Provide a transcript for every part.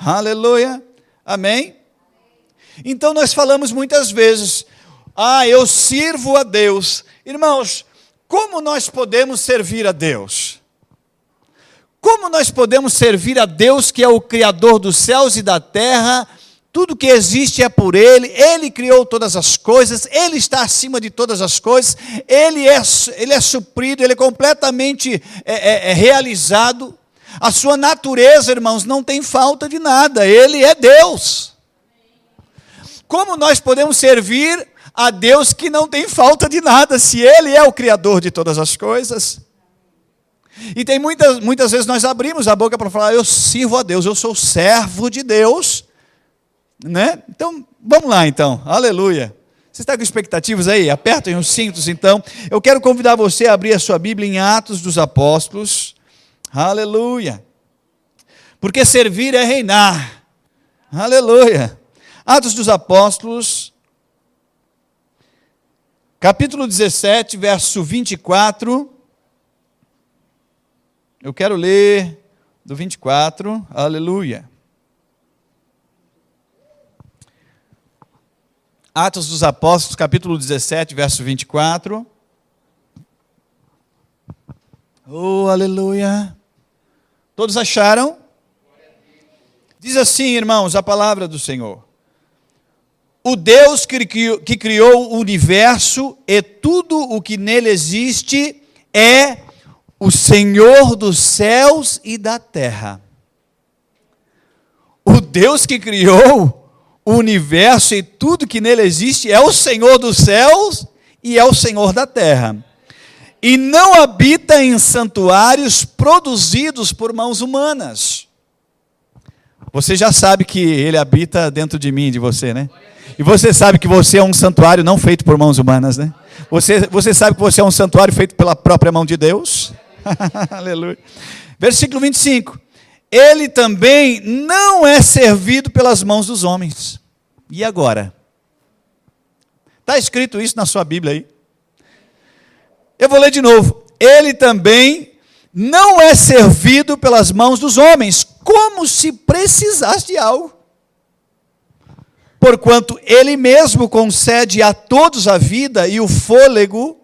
Aleluia. Amém? Então nós falamos muitas vezes, eu sirvo a Deus. Irmãos, como nós podemos servir a Deus? Como nós podemos servir a Deus, que é o Criador dos céus e da terra? Tudo que existe é por Ele criou todas as coisas, Ele está acima de todas as coisas, Ele é suprido, Ele é completamente realizado. A sua natureza, irmãos, não tem falta de nada, Ele é Deus. Como nós podemos servir a Deus que não tem falta de nada, se Ele é o Criador de todas as coisas? E tem muitas vezes nós abrimos a boca para falar, eu sirvo a Deus, eu sou servo de Deus, né? Então, vamos lá então, aleluia. Você está com expectativas aí? Apertem os cintos então. Eu quero convidar você a abrir a sua Bíblia em Atos dos Apóstolos, aleluia. Porque servir é reinar, aleluia. Atos dos Apóstolos, capítulo 17, verso 24. Eu quero ler do 24, aleluia. Atos dos Apóstolos, capítulo 17, verso 24. Oh, aleluia. Todos acharam? Diz assim, irmãos, a palavra do Senhor. O Deus que criou o universo e tudo o que nele existe é o Senhor dos céus e da terra. O Deus que criou o universo e tudo que nele existe é o Senhor dos céus e é o Senhor da terra. E não habita em santuários produzidos por mãos humanas. Você já sabe que Ele habita dentro de mim e de você, né? E você sabe que você é um santuário não feito por mãos humanas, né? Você sabe que você é um santuário feito pela própria mão de Deus? Aleluia. Versículo 25. Ele também não é servido pelas mãos dos homens. E agora? Está escrito isso na sua Bíblia aí? Eu vou ler de novo. Ele também não é servido pelas mãos dos homens, como se precisasse de algo. Porquanto Ele mesmo concede a todos a vida e o fôlego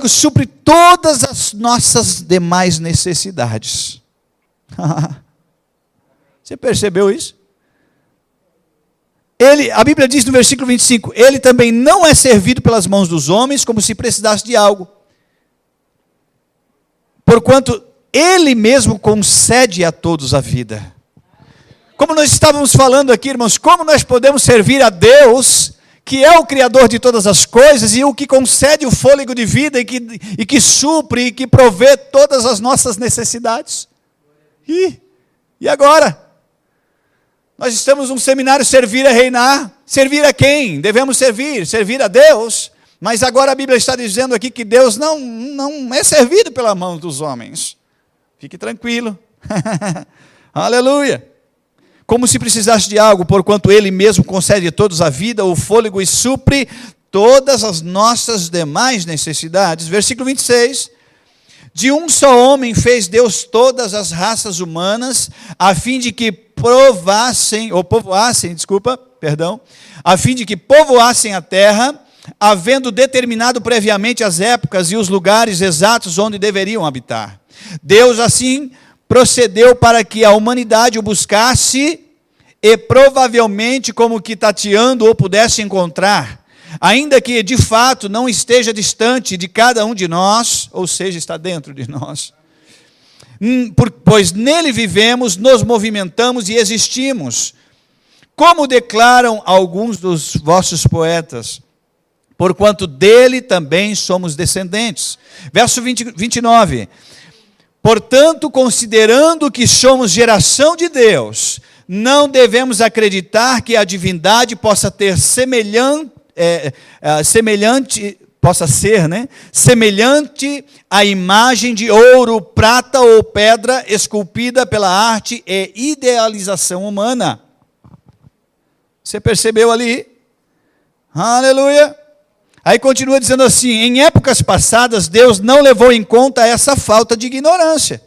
supre todas as nossas demais necessidades. Você percebeu isso? A Bíblia diz no versículo 25, Ele também não é servido pelas mãos dos homens, como se precisasse de algo. Porquanto Ele mesmo concede a todos a vida. Como nós estávamos falando aqui, irmãos, como nós podemos servir a Deus, que é o Criador de todas as coisas, e o que concede o fôlego de vida, e que supre, e que provê todas as nossas necessidades. E agora? Nós estamos num seminário Servir é Reinar. Servir a quem? Devemos servir a Deus. Mas agora a Bíblia está dizendo aqui que Deus não é servido pela mão dos homens. Fique tranquilo. Aleluia. Como se precisasse de algo, porquanto Ele mesmo concede a todos a vida, o fôlego e supre todas as nossas demais necessidades. Versículo 26. De um só homem fez Deus todas as raças humanas, a fim de que povoassem a terra, havendo determinado previamente as épocas e os lugares exatos onde deveriam habitar. Deus assim procedeu para que a humanidade o buscasse e provavelmente como que tateando o pudesse encontrar, ainda que de fato não esteja distante de cada um de nós, ou seja, está dentro de nós. Pois nele vivemos, nos movimentamos e existimos, como declaram alguns dos vossos poetas, porquanto dele também somos descendentes. Verso 29. Portanto, considerando que somos geração de Deus, não devemos acreditar que a divindade possa ter semelhante à imagem de ouro, prata ou pedra esculpida pela arte e idealização humana. Você percebeu ali? Aleluia! Aí continua dizendo assim, em épocas passadas Deus não levou em conta essa falta de ignorância,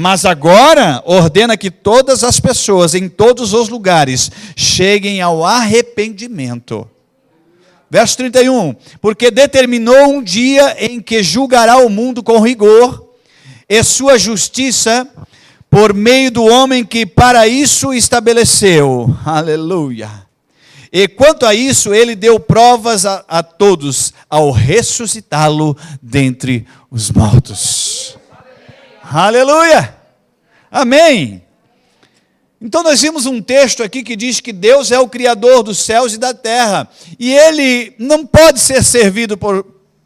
Mas agora ordena que todas as pessoas, em todos os lugares, cheguem ao arrependimento. Verso 31, porque determinou um dia em que julgará o mundo com rigor, e sua justiça por meio do homem que para isso estabeleceu. Aleluia. E quanto a isso, ele deu provas a todos, ao ressuscitá-lo dentre os mortos. Aleluia. Amém. Então nós vimos um texto aqui que diz que Deus é o Criador dos céus e da terra, e Ele não pode ser servido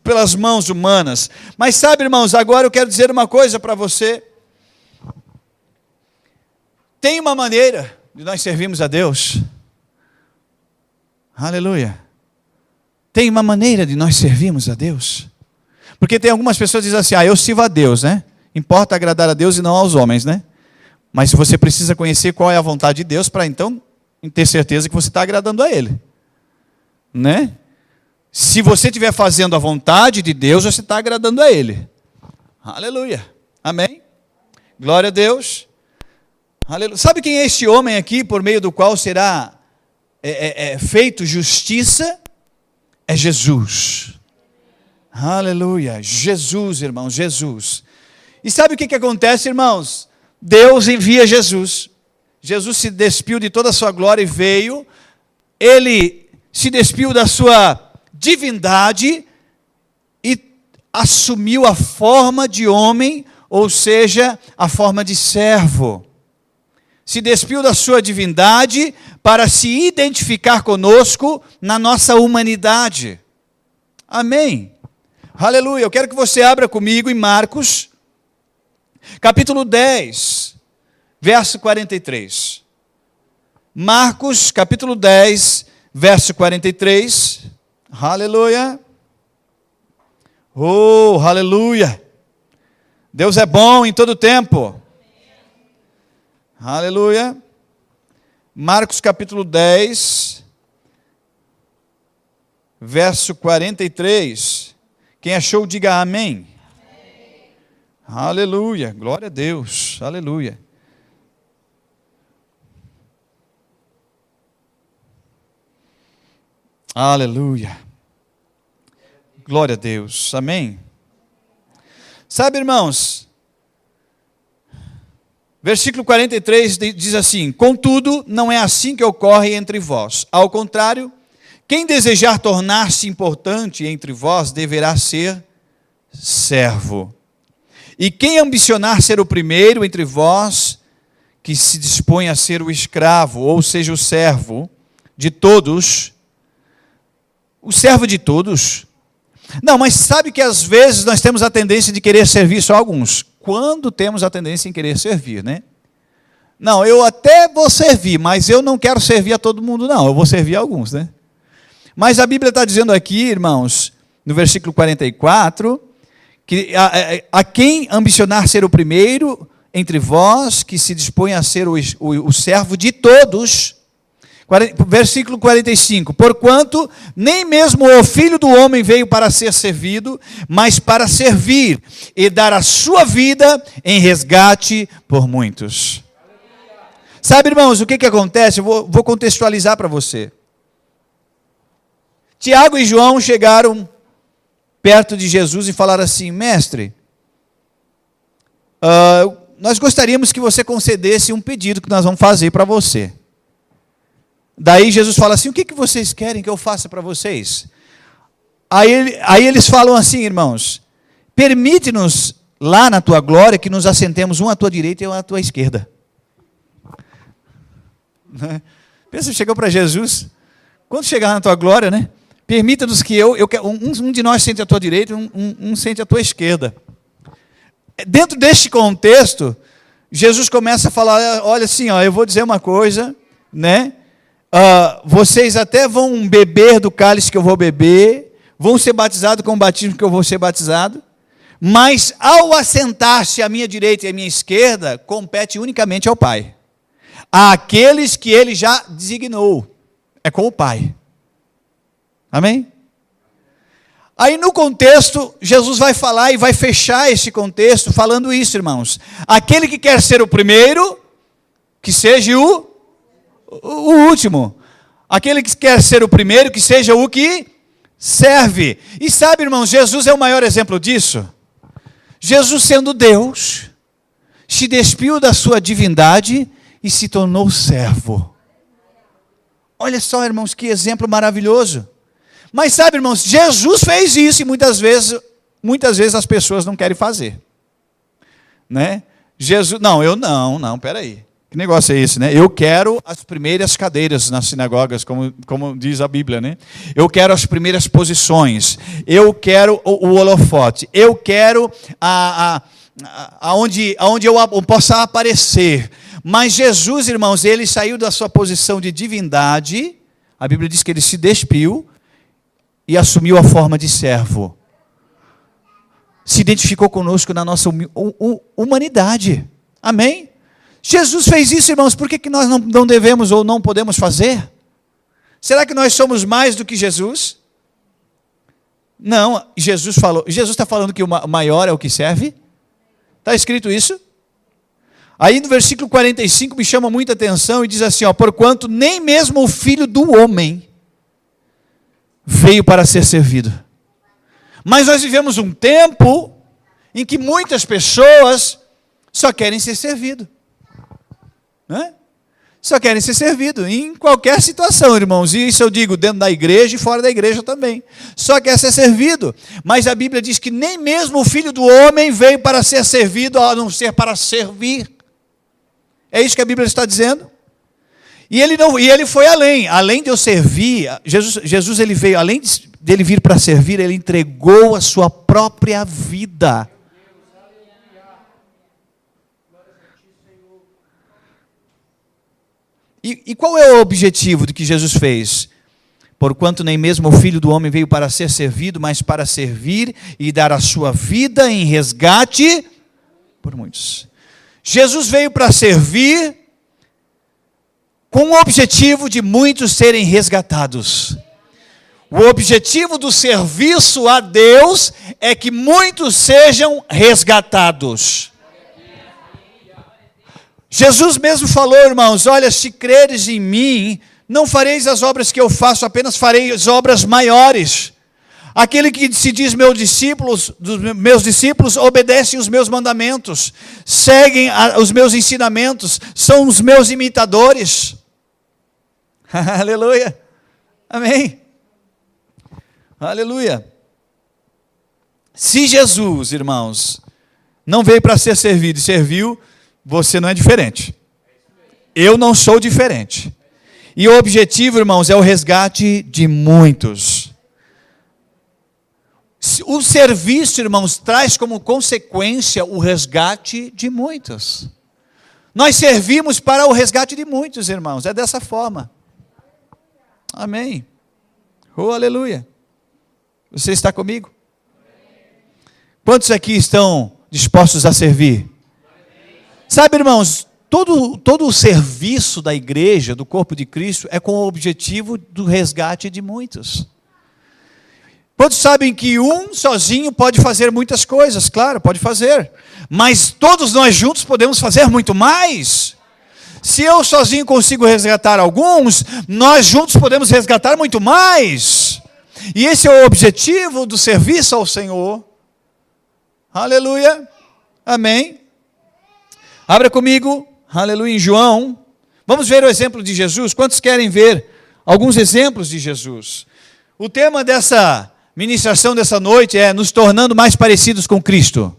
pelas mãos humanas. Mas sabe, irmãos, agora eu quero dizer uma coisa para você. Tem uma maneira de nós servirmos a Deus. Aleluia. Tem uma maneira de nós servirmos a Deus. Porque tem algumas pessoas que dizem assim, eu sirvo a Deus, né? Importa agradar a Deus e não aos homens, né? Mas você precisa conhecer qual é a vontade de Deus para então ter certeza que você está agradando a Ele. Né? Se você estiver fazendo a vontade de Deus, você está agradando a Ele. Aleluia. Amém? Glória a Deus. Aleluia. Sabe quem é esse homem aqui por meio do qual será feito justiça? É Jesus. Aleluia. Jesus, irmãos, Jesus. E sabe o que acontece, irmãos? Deus envia Jesus. Jesus se despiu de toda a sua glória e veio. Ele se despiu da sua divindade e assumiu a forma de homem, ou seja, a forma de servo. Se despiu da sua divindade para se identificar conosco na nossa humanidade. Amém. Aleluia. Eu quero que você abra comigo em Marcos, capítulo 10, verso 43. Marcos, capítulo 10, verso 43. Aleluia. Oh, aleluia. Deus é bom em todo tempo. Aleluia. Marcos, capítulo 10, verso 43. Quem achou, diga amém. Aleluia, glória a Deus, aleluia. Aleluia, glória a Deus, amém. Sabe, irmãos, versículo 43 diz assim: contudo, não é assim que ocorre entre vós. Ao contrário, quem desejar tornar-se importante entre vós deverá ser servo. E quem ambicionar ser o primeiro entre vós, que se dispõe a ser o escravo, ou seja, o servo de todos. O servo de todos. Não, mas sabe que às vezes nós temos a tendência de querer servir só alguns. Quando temos a tendência em querer servir, né? Não, eu até vou servir, mas eu não quero servir a todo mundo, não. Eu vou servir a alguns, né? Mas a Bíblia está dizendo aqui, irmãos, no versículo 44... que a quem ambicionar ser o primeiro entre vós, que se dispõe a ser o servo de todos. Versículo 45, porquanto nem mesmo o Filho do Homem veio para ser servido, mas para servir e dar a sua vida em resgate por muitos. Sabe, irmãos, o que acontece? Eu vou contextualizar para você. Tiago e João chegaram perto de Jesus e falaram assim: mestre, nós gostaríamos que você concedesse um pedido que nós vamos fazer para você. Daí Jesus fala assim: o que vocês querem que eu faça para vocês? Aí eles falam assim: irmãos, permite-nos lá na tua glória que nos assentemos um à tua direita e um à tua esquerda. Pensa, chegou para Jesus, quando chegar na tua glória, né? Permita-nos que um de nós sente à tua direita e um sente à tua esquerda. Dentro deste contexto, Jesus começa a falar: olha assim, eu vou dizer uma coisa, né? Vocês até vão beber do cálice que eu vou beber, vão ser batizados com o batismo que eu vou ser batizado, mas ao assentar-se à minha direita e à minha esquerda, compete unicamente ao Pai. Àqueles que Ele já designou, é com o Pai. Amém? Aí no contexto, Jesus vai falar e vai fechar esse contexto falando isso, irmãos. Aquele que quer ser o primeiro, que seja o último. Aquele que quer ser o primeiro, que seja o que serve. E sabe, irmãos, Jesus é o maior exemplo disso. Jesus, sendo Deus, se despiu da sua divindade e se tornou servo. Olha só, irmãos, que exemplo maravilhoso. Mas sabe, irmãos, Jesus fez isso e muitas vezes as pessoas não querem fazer. Né? Jesus, peraí. Que negócio é esse, né? Eu quero as primeiras cadeiras nas sinagogas, como diz a Bíblia, né? Eu quero as primeiras posições. Eu quero o holofote. Eu quero aonde eu possa aparecer. Mas Jesus, irmãos, ele saiu da sua posição de divindade. A Bíblia diz que ele se despiu e assumiu a forma de servo. Se identificou conosco na nossa humanidade. Amém? Jesus fez isso, irmãos, por que nós não devemos ou não podemos fazer? Será que nós somos mais do que Jesus? Não, Jesus está falando que o maior é o que serve? Está escrito isso? Aí no versículo 45 me chama muita atenção e diz assim, porquanto nem mesmo o Filho do Homem veio para ser servido. Mas nós vivemos um tempo em que muitas pessoas só querem ser servido. Né? Só querem ser servido em qualquer situação, irmãos. E isso eu digo dentro da igreja e fora da igreja também. Só quer ser servido. Mas a Bíblia diz que nem mesmo o Filho do Homem veio para ser servido, a não ser para servir. É isso que a Bíblia está dizendo. E ele foi além de eu servir. Jesus ele veio, além dele vir para servir, ele entregou a sua própria vida. E qual é o objetivo do que Jesus fez? Porquanto nem mesmo o Filho do Homem veio para ser servido, mas para servir e dar a sua vida em resgate por muitos. Jesus veio para servir com o objetivo de muitos serem resgatados. O objetivo do serviço a Deus é que muitos sejam resgatados. Jesus mesmo falou, irmãos, olha, se creres em mim, não fareis as obras que eu faço, apenas fareis obras maiores. Aquele que se diz meus discípulos, obedecem os meus mandamentos, seguem os meus ensinamentos, são os meus imitadores. Aleluia. Amém. Aleluia. Se Jesus, irmãos, não veio para ser servido e serviu, você não é diferente. Eu não sou diferente. E o objetivo, irmãos, é o resgate de muitos. O serviço, irmãos, traz como consequência o resgate de muitos. Nós servimos para o resgate de muitos, irmãos. É dessa forma. Amém. Oh, aleluia. Você está comigo? Quantos aqui estão dispostos a servir? Sabe, irmãos, todo o serviço da igreja, do corpo de Cristo, é com o objetivo do resgate de muitos. Todos sabem que um sozinho pode fazer muitas coisas, claro, pode fazer. Mas todos nós juntos podemos fazer muito mais. Se eu sozinho consigo resgatar alguns, nós juntos podemos resgatar muito mais. E esse é o objetivo do serviço ao Senhor. Aleluia. Amém. Abra comigo, aleluia, em João. Vamos ver o exemplo de Jesus. Quantos querem ver alguns exemplos de Jesus? O tema dessa ministração dessa noite é nos tornando mais parecidos com Cristo.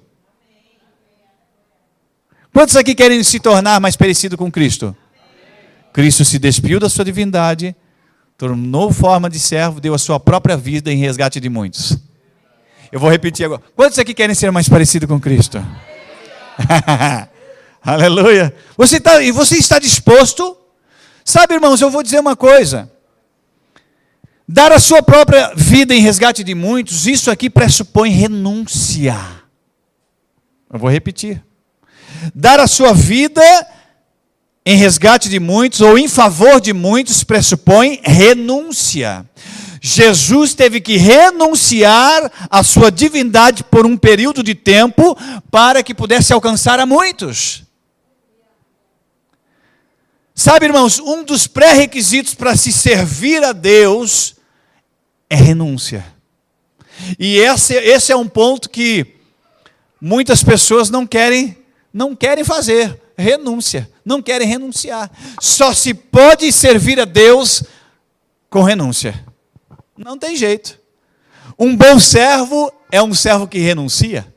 Quantos aqui querem se tornar mais parecido com Cristo? Cristo se despiu da sua divindade, tornou forma de servo, deu a sua própria vida em resgate de muitos. Eu vou repetir agora. Quantos aqui querem ser mais parecido com Cristo? Aleluia. Você está disposto? Sabe, irmãos, eu vou dizer uma coisa. Dar a sua própria vida em resgate de muitos, isso aqui pressupõe renúncia. Eu vou repetir. Dar a sua vida em resgate de muitos, ou em favor de muitos, pressupõe renúncia. Jesus teve que renunciar à sua divindade por um período de tempo para que pudesse alcançar a muitos. Sabe, irmãos, um dos pré-requisitos para se servir a Deus é renúncia. E esse é um ponto que muitas pessoas não querem fazer, renúncia, não querem renunciar. Só se pode servir a Deus com renúncia. Não tem jeito. Um bom servo é um servo que renuncia.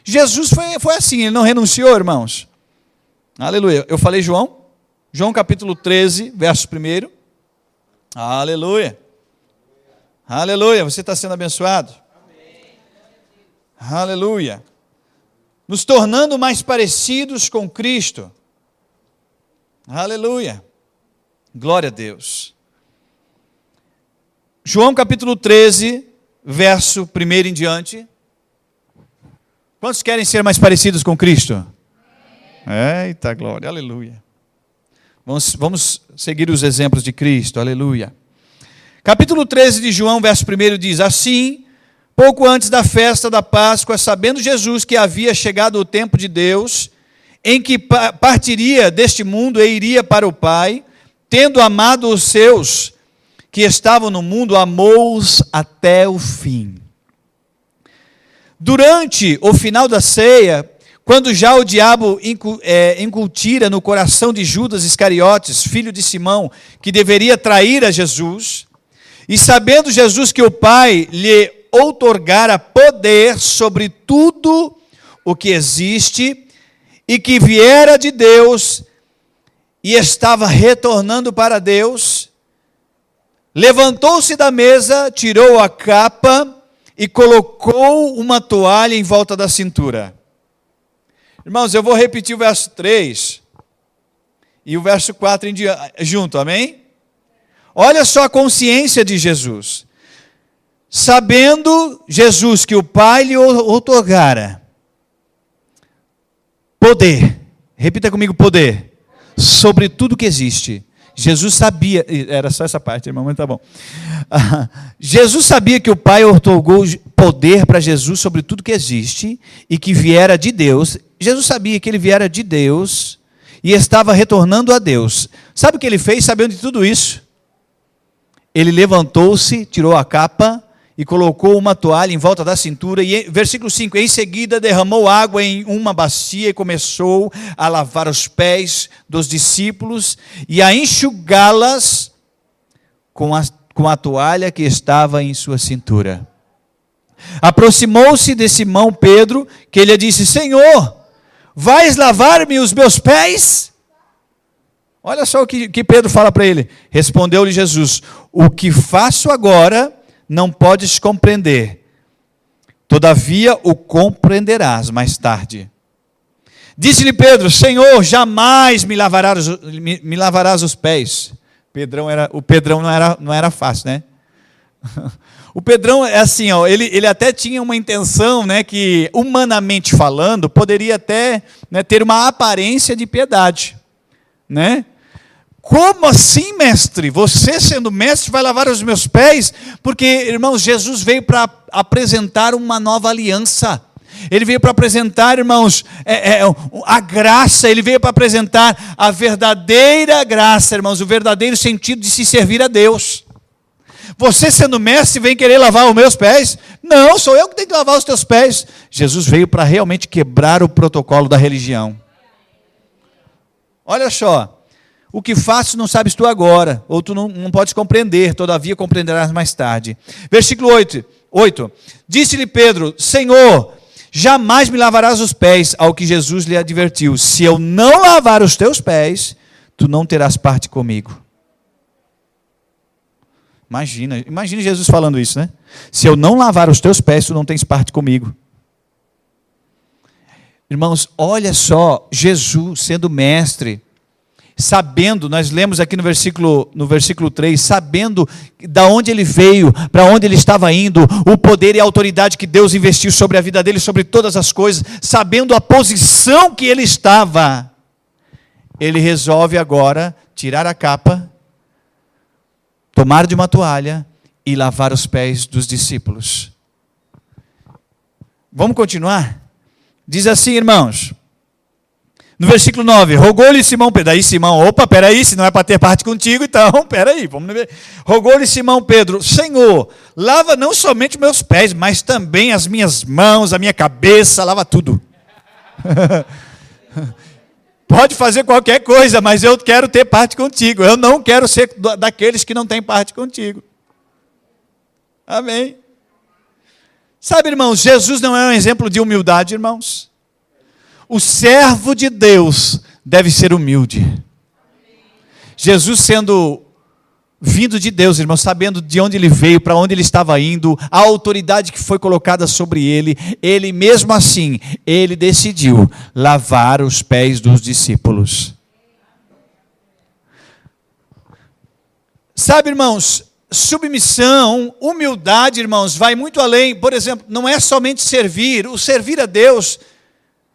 Jesus foi assim, ele não renunciou, irmãos. Aleluia. Eu falei João? João capítulo 13, verso 1. Aleluia. Aleluia. Você está sendo abençoado? Amém. Aleluia. Nos tornando mais parecidos com Cristo. Aleluia. Glória a Deus. João capítulo 13, verso 1 em diante. Quantos querem ser mais parecidos com Cristo? Eita glória, aleluia. Vamos seguir os exemplos de Cristo, aleluia. Capítulo 13 de João, verso 1 diz: Assim, pouco antes da festa da Páscoa, sabendo Jesus que havia chegado o tempo de Deus, em que partiria deste mundo e iria para o Pai, tendo amado os seus que estavam no mundo, amou-os até o fim. Durante o final da ceia, quando já o diabo incutira no coração de Judas Iscariotes, filho de Simão, que deveria trair a Jesus, e sabendo Jesus que o Pai lhe outorgara poder sobre tudo o que existe, e que viera de Deus, e estava retornando para Deus, levantou-se da mesa, tirou a capa e colocou uma toalha em volta da cintura. Irmãos, eu vou repetir o verso 3 e o verso 4 junto, amém? Olha só a consciência de Jesus. Sabendo Jesus que o Pai lhe outorgara poder, repita comigo, poder, sobre tudo que existe. Jesus sabia, era só essa parte, irmão, mas tá bom. Jesus sabia que o Pai outorgou poder para Jesus sobre tudo que existe e que viera de Deus. Jesus sabia que ele viera de Deus e estava retornando a Deus. Sabe o que ele fez sabendo de tudo isso? Ele levantou-se, tirou a capa e colocou uma toalha em volta da cintura. E versículo 5, em seguida derramou água em uma bacia e começou a lavar os pés dos discípulos e a enxugá-las com a toalha que estava em sua cintura. Aproximou-se de Simão Pedro, que lhe disse: Senhor, vais lavar-me os meus pés? Olha só o que Pedro fala para ele. Respondeu-lhe Jesus: o que faço agora não podes compreender, todavia o compreenderás mais tarde. Disse-lhe Pedro: Senhor, jamais me lavarás os pés. O Pedrão não era fácil, né? O Pedrão é assim, ó, ele até tinha uma intenção, né, que humanamente falando, poderia até, né, ter uma aparência de piedade, né? Como assim, mestre? Você sendo mestre vai lavar os meus pés? Porque, irmãos, Jesus veio para apresentar uma nova aliança. Ele veio para apresentar, irmãos, a graça. Ele veio para apresentar a verdadeira graça, irmãos, o verdadeiro sentido de se servir a Deus. Você sendo mestre vem querer lavar os meus pés? Não, sou eu que tenho que lavar os teus pés. Jesus veio para realmente quebrar o protocolo da religião. Olha só. O que faço não sabes tu agora, ou tu não podes compreender, todavia compreenderás mais tarde. Versículo 8. Disse-lhe Pedro: Senhor, jamais me lavarás os pés, ao que Jesus lhe advertiu: se eu não lavar os teus pés, tu não terás parte comigo. Imagina Jesus falando isso, né? Se eu não lavar os teus pés, tu não tens parte comigo. Irmãos, olha só, Jesus sendo mestre, sabendo, nós lemos aqui no versículo 3, sabendo da onde ele veio, para onde ele estava indo, o poder e a autoridade que Deus investiu sobre a vida dele, sobre todas as coisas, sabendo a posição que ele estava, ele resolve agora tirar a capa, tomar de uma toalha e lavar os pés dos discípulos. Vamos continuar? Diz assim, irmãos, no versículo 9, rogou-lhe Simão Pedro. Aí Simão, peraí, se não é para ter parte contigo, então, peraí, vamos ver. Rogou-lhe Simão Pedro, Senhor, lava não somente meus pés, mas também as minhas mãos, a minha cabeça, lava tudo. Pode fazer qualquer coisa, mas eu quero ter parte contigo. Eu não quero ser daqueles que não têm parte contigo. Amém. Sabe, irmãos, Jesus não é um exemplo de humildade, irmãos? O servo de Deus deve ser humilde. Jesus sendo vindo de Deus, irmãos, sabendo de onde ele veio, para onde ele estava indo, a autoridade que foi colocada sobre ele, ele mesmo assim, ele decidiu lavar os pés dos discípulos. Sabe, irmãos, submissão, humildade, irmãos, vai muito além. Por exemplo, não é somente servir, o servir a Deus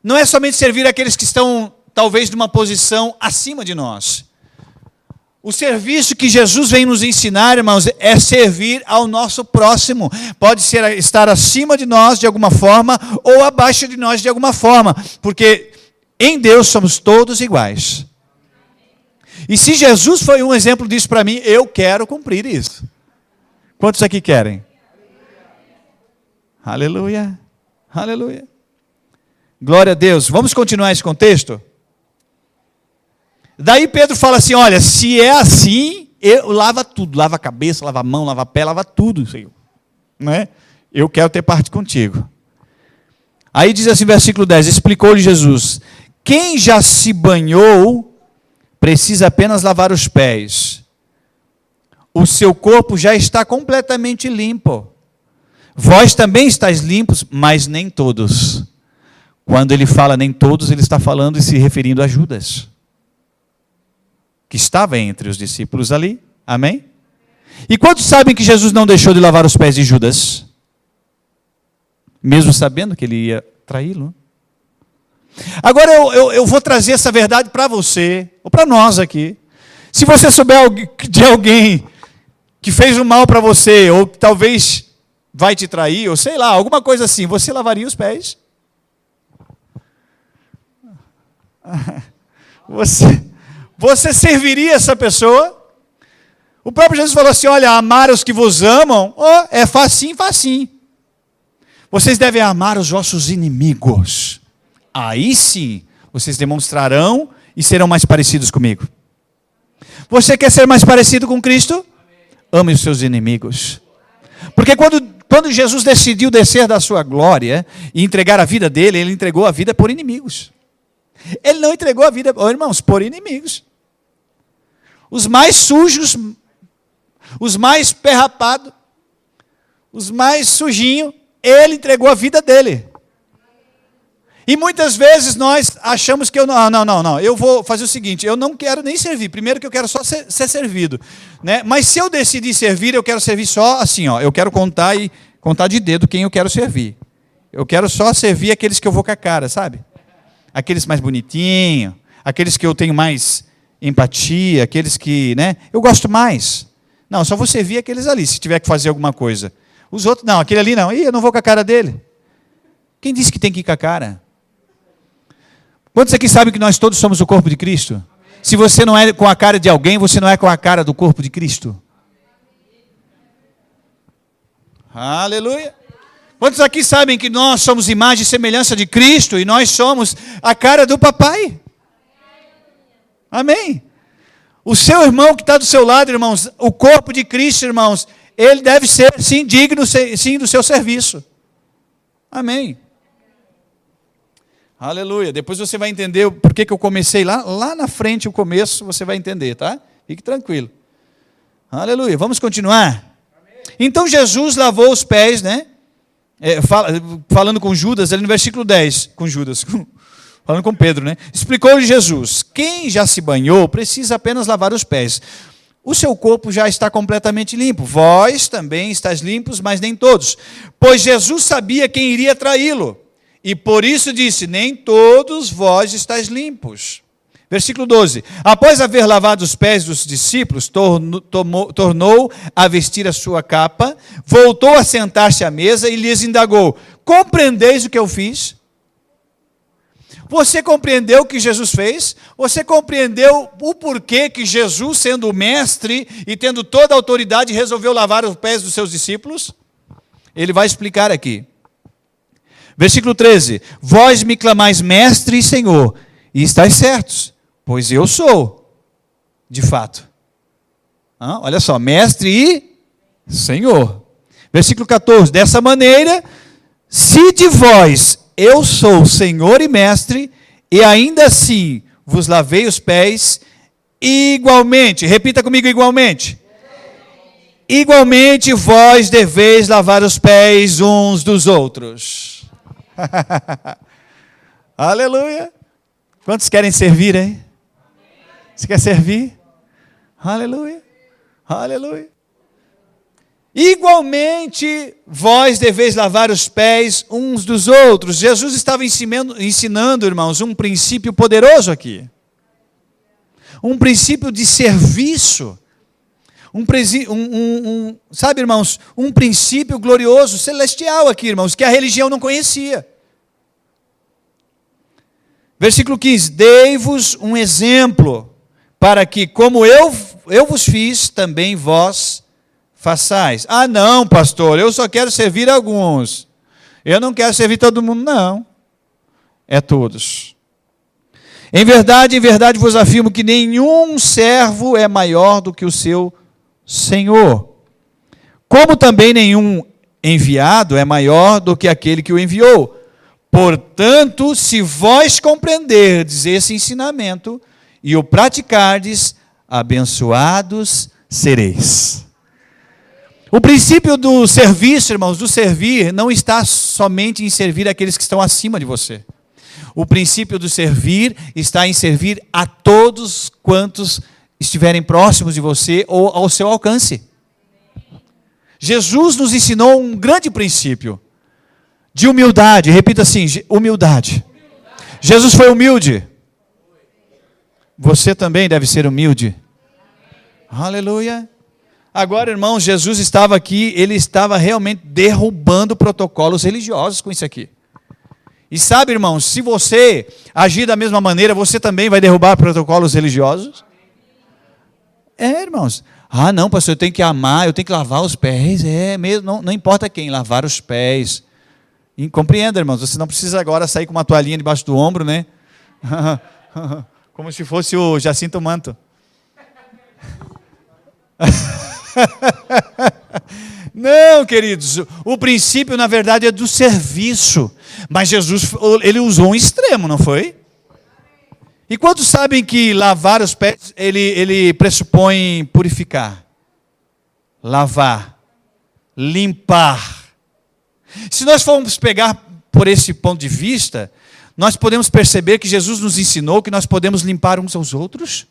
não é somente servir aqueles que estão, talvez, numa posição acima de nós. O serviço que Jesus vem nos ensinar, irmãos, é servir ao nosso próximo. Pode ser estar acima de nós de alguma forma, ou abaixo de nós de alguma forma, porque em Deus somos todos iguais. E se Jesus foi um exemplo disso para mim, eu quero cumprir isso. Quantos aqui querem? Aleluia, aleluia. Glória a Deus. Vamos continuar esse contexto? Daí Pedro fala assim, olha, se é assim, eu lava tudo, lava a cabeça, lava a mão, lava a pé, lava tudo, Senhor. Não é? Eu quero ter parte contigo. Aí diz assim, versículo 10, explicou-lhe Jesus, quem já se banhou, precisa apenas lavar os pés. O seu corpo já está completamente limpo. Vós também estáis limpos, mas nem todos. Quando ele fala nem todos, ele está falando e se referindo a Judas, que estava entre os discípulos ali. Amém? E quantos sabem que Jesus não deixou de lavar os pés de Judas? Mesmo sabendo que ele ia traí-lo. Agora eu vou trazer essa verdade para você, ou para nós aqui. Se você souber de alguém que fez um mal para você, ou que talvez vai te trair, ou sei lá, alguma coisa assim, você lavaria os pés? Você serviria essa pessoa? O próprio Jesus falou assim, olha, amar os que vos amam, é facinho, facinho. Vocês devem amar os vossos inimigos. Aí sim, vocês demonstrarão e serão mais parecidos comigo. Você quer ser mais parecido com Cristo? Ame os seus inimigos. Porque quando Jesus decidiu descer da sua glória e entregar a vida dele, ele entregou a vida por inimigos. Ele não entregou a vida, irmãos, por inimigos. Os mais sujos, os mais perrapados, os mais sujinhos, ele entregou a vida dele. E muitas vezes nós achamos que não, eu vou fazer o seguinte, eu não quero nem servir, primeiro que eu quero só ser servido, né? Mas se eu decidir servir, eu quero servir só assim, eu quero contar de dedo quem eu quero servir. Eu quero só servir aqueles que eu vou com a cara, sabe? Aqueles mais bonitinhos, aqueles que eu tenho mais empatia, aqueles que, né, eu gosto mais. Não, só vou servir aqueles ali, se tiver que fazer alguma coisa. Os outros, não, aquele ali não, eu não vou com a cara dele. Quem disse que tem que ir com a cara? Quantos aqui sabem que nós todos somos o corpo de Cristo? Se você não é com a cara de alguém, você não é com a cara do corpo de Cristo. Aleluia. Quantos aqui sabem que nós somos imagem e semelhança de Cristo e nós somos a cara do papai? Amém. O seu irmão que está do seu lado, irmãos, o corpo de Cristo, irmãos, ele deve ser, sim, digno, sim, do seu serviço. Amém. Aleluia. Depois você vai entender por que eu comecei lá na frente, o começo, você vai entender, tá? Fique tranquilo. Aleluia. Vamos continuar? Então Jesus lavou os pés, né? Falando com Judas, ali no versículo 10, com Judas, falando com Pedro, né? Explicou-lhe Jesus, quem já se banhou precisa apenas lavar os pés. O seu corpo já está completamente limpo. Vós também estáis limpos, mas nem todos. Pois Jesus sabia quem iria traí-lo. E por isso disse, nem todos vós estáis limpos. Versículo 12. Após haver lavado os pés dos discípulos, tornou a vestir a sua capa, voltou a sentar-se à mesa e lhes indagou: compreendeis o que eu fiz? Você compreendeu o que Jesus fez? Você compreendeu o porquê que Jesus, sendo o mestre e tendo toda a autoridade, resolveu lavar os pés dos seus discípulos? Ele vai explicar aqui. Versículo 13. Vós me clamais mestre e senhor, e estáis certos, pois eu sou, de fato. Olha só, mestre e senhor. Versículo 14. Dessa maneira, se de vós eu sou senhor e mestre, e ainda assim vos lavei os pés, igualmente, repita comigo, igualmente. Igualmente vós deveis lavar os pés uns dos outros. Aleluia. Quantos querem servir, hein? Você quer servir? Aleluia. Aleluia. Igualmente, vós deveis lavar os pés uns dos outros. Jesus estava ensinando, irmãos, um princípio poderoso aqui. Um princípio de serviço. Sabe, irmãos, um princípio glorioso, celestial aqui, irmãos, que a religião não conhecia. Versículo 15. Dei-vos um exemplo, para que, como eu vos fiz, também vós façais. Ah, não, pastor, eu só quero servir alguns. Eu não quero servir todo mundo, não. É todos. Em verdade vos afirmo que nenhum servo é maior do que o seu Senhor. Como também nenhum enviado é maior do que aquele que o enviou. Portanto, se vós compreenderdes esse ensinamento e o praticardes, abençoados sereis. O princípio do serviço, irmãos, do servir, não está somente em servir aqueles que estão acima de você. O princípio do servir está em servir a todos quantos estiverem próximos de você ou ao seu alcance. Jesus nos ensinou um grande princípio de humildade. Repita assim, humildade. Jesus foi humilde. Você também deve ser humilde. Aleluia. Agora, irmãos, Jesus estava aqui, ele estava realmente derrubando protocolos religiosos com isso aqui. E sabe, irmãos, se você agir da mesma maneira, você também vai derrubar protocolos religiosos? Irmãos. Ah, não, pastor, eu tenho que amar, eu tenho que lavar os pés. Mesmo, não importa quem, lavar os pés. E compreenda, irmãos, você não precisa agora sair com uma toalhinha debaixo do ombro, né? Como se fosse o Jacinto Manto. Não, queridos, o princípio na verdade é do serviço, mas Jesus, ele usou um extremo, não foi? E quantos sabem que lavar os pés, ele pressupõe purificar, lavar, limpar. Se nós formos pegar por esse ponto de vista, nós podemos perceber que Jesus nos ensinou que nós podemos limpar uns aos outros,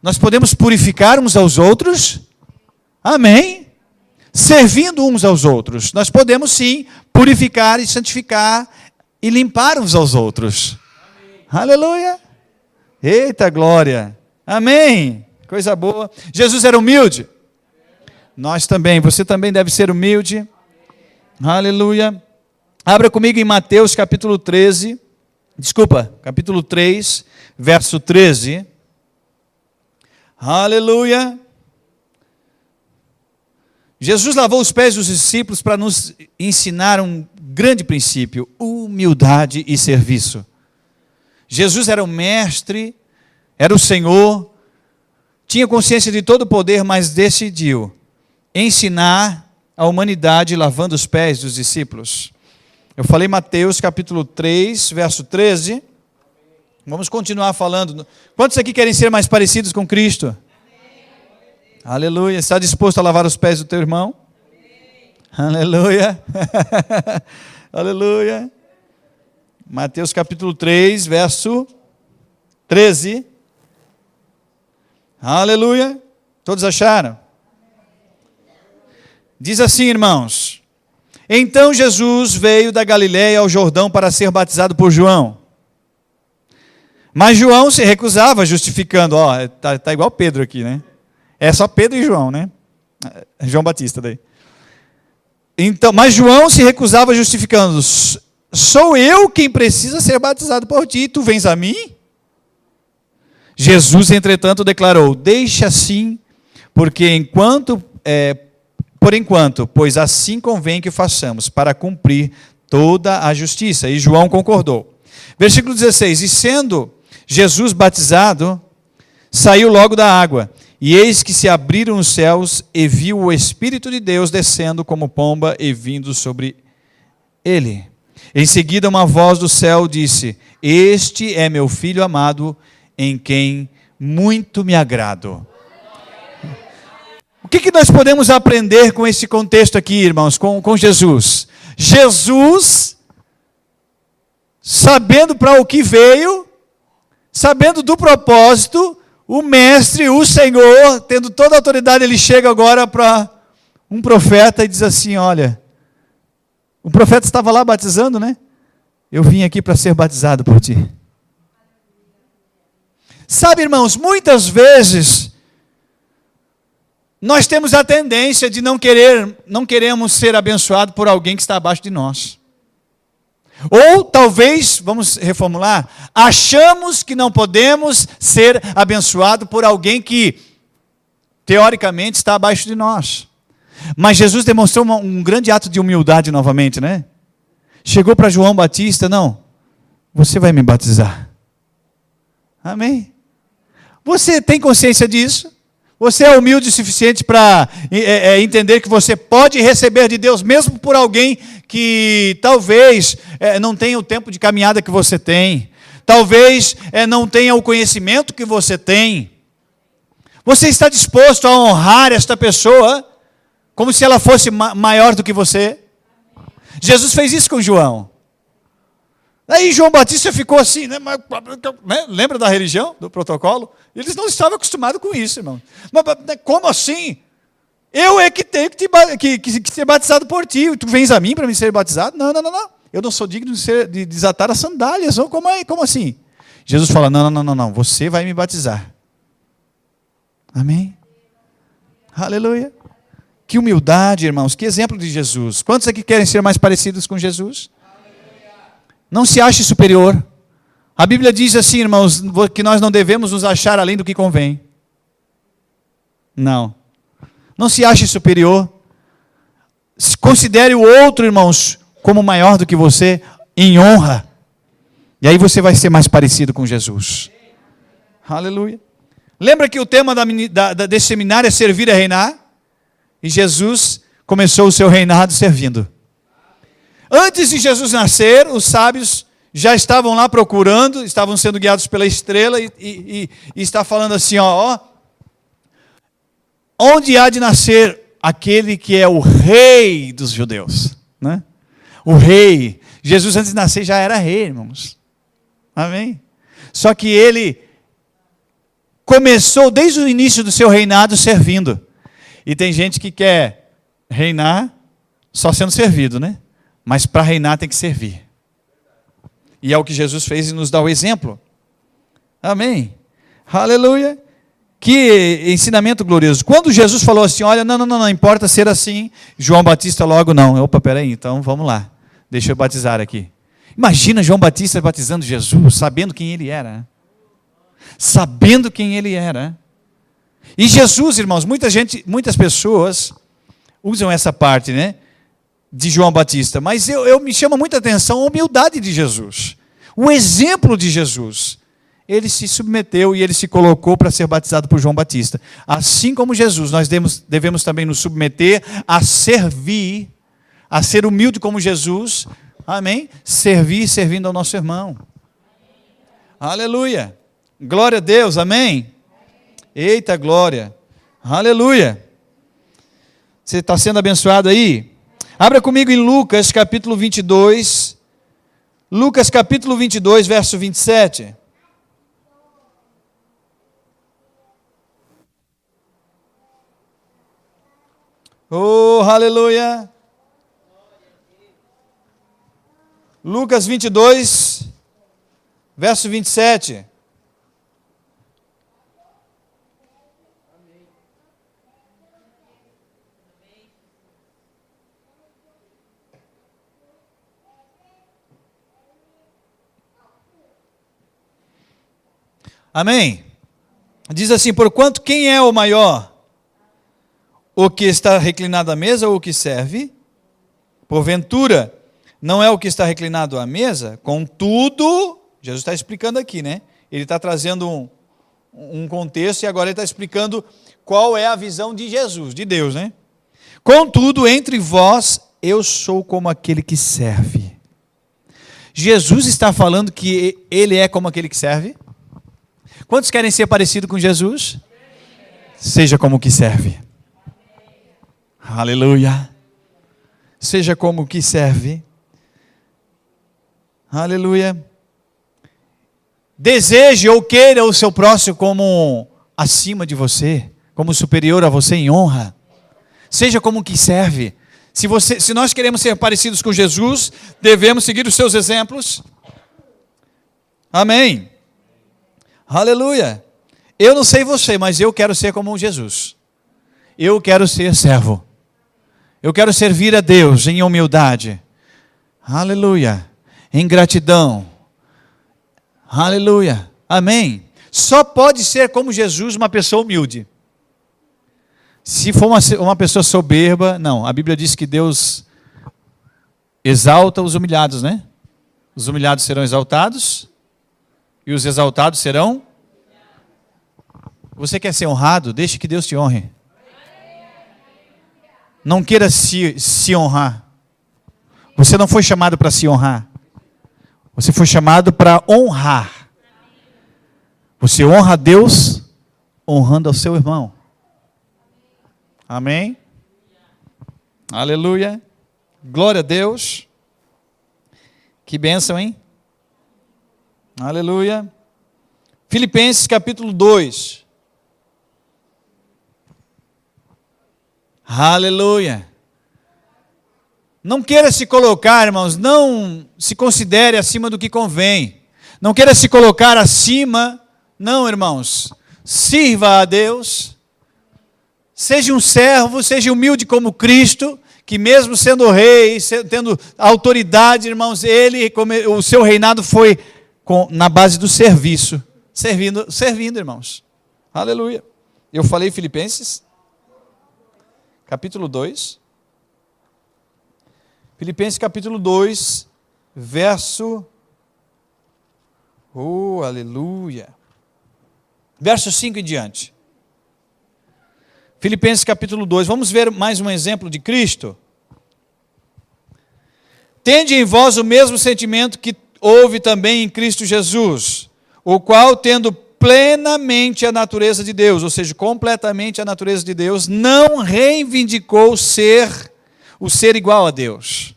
nós podemos purificar uns aos outros, amém? Servindo uns aos outros. Nós podemos sim purificar e santificar e limpar uns aos outros. Amém. Aleluia. Eita glória. Amém. Coisa boa. Jesus era humilde. Nós também. Você também deve ser humilde. Aleluia. Abra comigo em Mateus capítulo 13. Capítulo 3, verso 13. Aleluia. Jesus lavou os pés dos discípulos para nos ensinar um grande princípio: humildade e serviço. Jesus era o mestre, era o Senhor, tinha consciência de todo o poder, mas decidiu ensinar a humanidade lavando os pés dos discípulos. Eu falei Mateus capítulo 3, verso 13. Vamos continuar falando. Quantos aqui querem ser mais parecidos com Cristo? Aleluia. Está disposto a lavar os pés do teu irmão? Aleluia. Aleluia. Mateus capítulo 3, verso 13. Aleluia. Todos acharam? Diz assim, irmãos: então Jesus veio da Galileia ao Jordão para ser batizado por João. Mas João se recusava, justificando. Ó, tá igual Pedro aqui, né? É só Pedro e João, né? João Batista daí. Então, mas João se recusava, justificando. Sou eu quem precisa ser batizado por ti, tu vens a mim? Jesus, entretanto, declarou: deixa assim, porque por enquanto, pois assim convém que façamos, para cumprir toda a justiça. E João concordou. Versículo 16: e sendo Jesus batizado, saiu logo da água, e eis que se abriram os céus, e viu o Espírito de Deus descendo como pomba e vindo sobre ele. Em seguida, uma voz do céu disse: este é meu filho amado, em quem muito me agrado. O que nós podemos aprender com esse contexto aqui, irmãos, com Jesus? Jesus, sabendo para o que veio, sabendo do propósito, o mestre, o Senhor, tendo toda a autoridade, ele chega agora para um profeta e diz assim: olha, o profeta estava lá batizando, né? Eu vim aqui para ser batizado por ti. Sabe, irmãos, muitas vezes nós temos a tendência de não queremos ser abençoados por alguém que está abaixo de nós. Ou talvez, vamos reformular, achamos que não podemos ser abençoados por alguém que teoricamente está abaixo de nós. Mas Jesus demonstrou um grande ato de humildade novamente, né? Chegou para João Batista: não, você vai me batizar. Amém? Você tem consciência disso? Você é humilde o suficiente para entender que você pode receber de Deus, mesmo por alguém que talvez não tenha o tempo de caminhada que você tem, talvez não tenha o conhecimento que você tem. Você está disposto a honrar esta pessoa como se ela fosse maior do que você? Jesus fez isso com João. Aí João Batista ficou assim, né? Lembra da religião, do protocolo? Eles não estavam acostumados com isso, irmão. Mas como assim? Eu é que tenho que ser batizado por ti. Tu vens a mim para me ser batizado? Não. Eu não sou digno de desatar as sandálias. Ou como assim? Jesus fala: não. Você vai me batizar. Amém? Aleluia. Que humildade, irmãos. Que exemplo de Jesus. Quantos aqui querem ser mais parecidos com Jesus? Não se ache superior. A Bíblia diz assim, irmãos, que nós não devemos nos achar além do que convém. Não. Não se ache superior. Considere o outro, irmãos, como maior do que você, em honra. E aí você vai ser mais parecido com Jesus. Aleluia. Lembra que o tema desse seminário é servir e reinar? E Jesus começou o seu reinado servindo. Antes de Jesus nascer, os sábios já estavam lá procurando, estavam sendo guiados pela estrela e está falando assim, onde há de nascer aquele que é o rei dos judeus, né? O rei. Jesus antes de nascer já era rei, irmãos. Amém? Só que ele começou desde o início do seu reinado servindo. E tem gente que quer reinar só sendo servido, né? Mas para reinar tem que servir. E é o que Jesus fez e nos dá o exemplo. Amém? Aleluia. Que ensinamento glorioso. Quando Jesus falou assim, olha, não importa ser assim, João Batista logo não. Opa, peraí, então vamos lá. Deixa eu batizar aqui. Imagina João Batista batizando Jesus, sabendo quem ele era. Sabendo quem ele era. E Jesus, irmãos, muitas pessoas usam essa parte, né? De João Batista, mas me chama muita atenção a humildade de Jesus, o exemplo de Jesus. Ele se submeteu e ele se colocou para ser batizado por João Batista. Assim como Jesus, nós devemos também nos submeter a servir, a ser humilde como Jesus, amém? Servindo ao nosso irmão. Aleluia, glória a Deus, amém? Eita glória, aleluia. Você está sendo abençoado aí? Abra comigo em Lucas capítulo 22, Lucas capítulo 22, verso 27. Oh, aleluia. Lucas 22, verso 27. Amém? Diz assim, porquanto quem é o maior? O que está reclinado à mesa ou o que serve? Porventura, não é o que está reclinado à mesa? Contudo, Jesus está explicando aqui, né? Ele está trazendo um contexto e agora ele está explicando qual é a visão de Jesus, de Deus, né? Contudo, entre vós, eu sou como aquele que serve. Jesus está falando que ele é como aquele que serve? Quantos querem ser parecidos com Jesus? Seja como o que serve. Aleluia. Seja como o que serve. Aleluia. Deseje ou queira o seu próximo como acima de você, como superior a você em honra. Seja como o que serve. Se nós queremos ser parecidos com Jesus, devemos seguir os seus exemplos. Amém. Aleluia. Eu não sei você, mas eu quero ser como Jesus. Eu quero ser servo. Eu quero servir a Deus em humildade. Aleluia. Em gratidão. Aleluia. Amém. Só pode ser como Jesus uma pessoa humilde. Se for uma pessoa soberba, não. A Bíblia diz que Deus exalta os humilhados, né? Os humilhados serão exaltados e os exaltados serão. Você quer ser honrado? Deixe que Deus te honre. Não queira se honrar. Você não foi chamado para se honrar. Você foi chamado para honrar. Você honra a Deus honrando ao seu irmão. Amém? Aleluia. Glória a Deus. Que bênção, hein? Aleluia. Filipenses capítulo 2. Aleluia. Não queira se colocar, irmãos, não se considere acima do que convém. Não queira se colocar acima, não, irmãos. Sirva a Deus. Seja um servo, seja humilde como Cristo, que mesmo sendo rei, tendo autoridade, irmãos, o seu reinado foi na base do serviço. Servindo, irmãos. Aleluia. Eu falei Filipenses, capítulo 2. Filipenses capítulo 2, verso... Oh, aleluia. Verso 5 em diante. Filipenses capítulo 2. Vamos ver mais um exemplo de Cristo. Tende em vós o mesmo sentimento que houve também em Cristo Jesus, o qual, tendo plenamente a natureza de Deus, ou seja, completamente a natureza de Deus, não reivindicou o ser igual a Deus.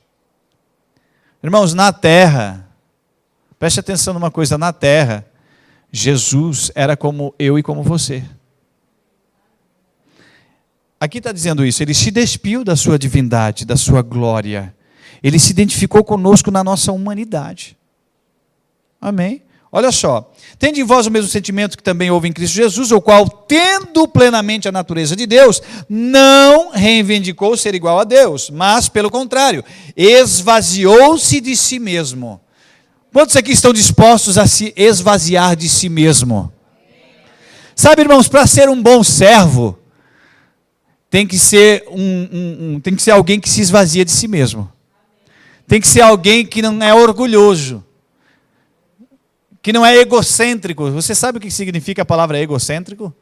Irmãos, na terra, preste atenção numa coisa, na terra, Jesus era como eu e como você. Aqui está dizendo isso, ele se despiu da sua divindade, da sua glória. Ele se identificou conosco na nossa humanidade. Amém? Olha só, tende em vós o mesmo sentimento que também houve em Cristo Jesus, o qual, tendo plenamente a natureza de Deus, não reivindicou ser igual a Deus, mas, pelo contrário, esvaziou-se de si mesmo. Quantos aqui estão dispostos a se esvaziar de si mesmo? Sabe, irmãos, para ser um bom servo, tem que ser tem que ser alguém que se esvazia de si mesmo. Tem que ser alguém que não é orgulhoso, que não é egocêntrico. Você sabe o que significa a palavra egocêntrico?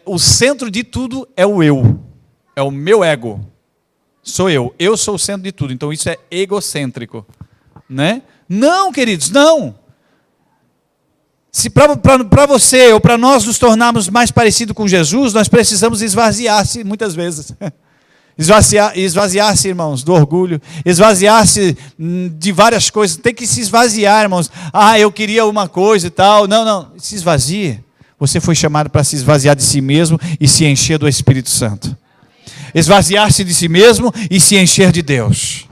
O centro de tudo é o eu, é o meu ego. Sou eu sou o centro de tudo, então isso é egocêntrico, né? Não, queridos, não. Se para você ou para nós nos tornarmos mais parecidos com Jesus, nós precisamos esvaziar-se muitas vezes. Esvaziar-se, irmãos, do orgulho, esvaziar-se de várias coisas, tem que se esvaziar, irmãos. Eu queria uma coisa e tal. Não, se esvazie. Você foi chamado para se esvaziar de si mesmo e se encher do Espírito Santo. Esvaziar-se de si mesmo e se encher de Deus.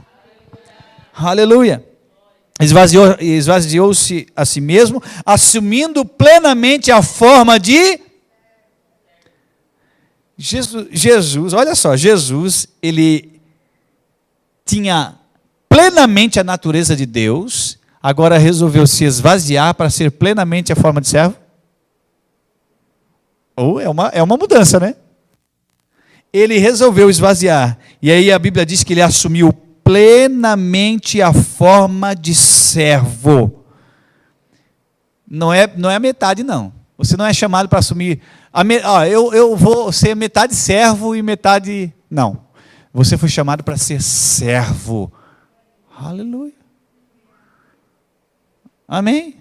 Aleluia. Esvaziou-se a si mesmo, assumindo plenamente a forma de Jesus. Olha só, Jesus, ele tinha plenamente a natureza de Deus, agora resolveu se esvaziar para ser plenamente a forma de servo. Ou é uma mudança, né? Ele resolveu esvaziar. E aí a Bíblia diz que ele assumiu plenamente a forma de servo. Não é a metade, não. Você não é chamado para assumir. Eu vou ser metade servo e metade. Não. Você foi chamado para ser servo. Aleluia. Amém?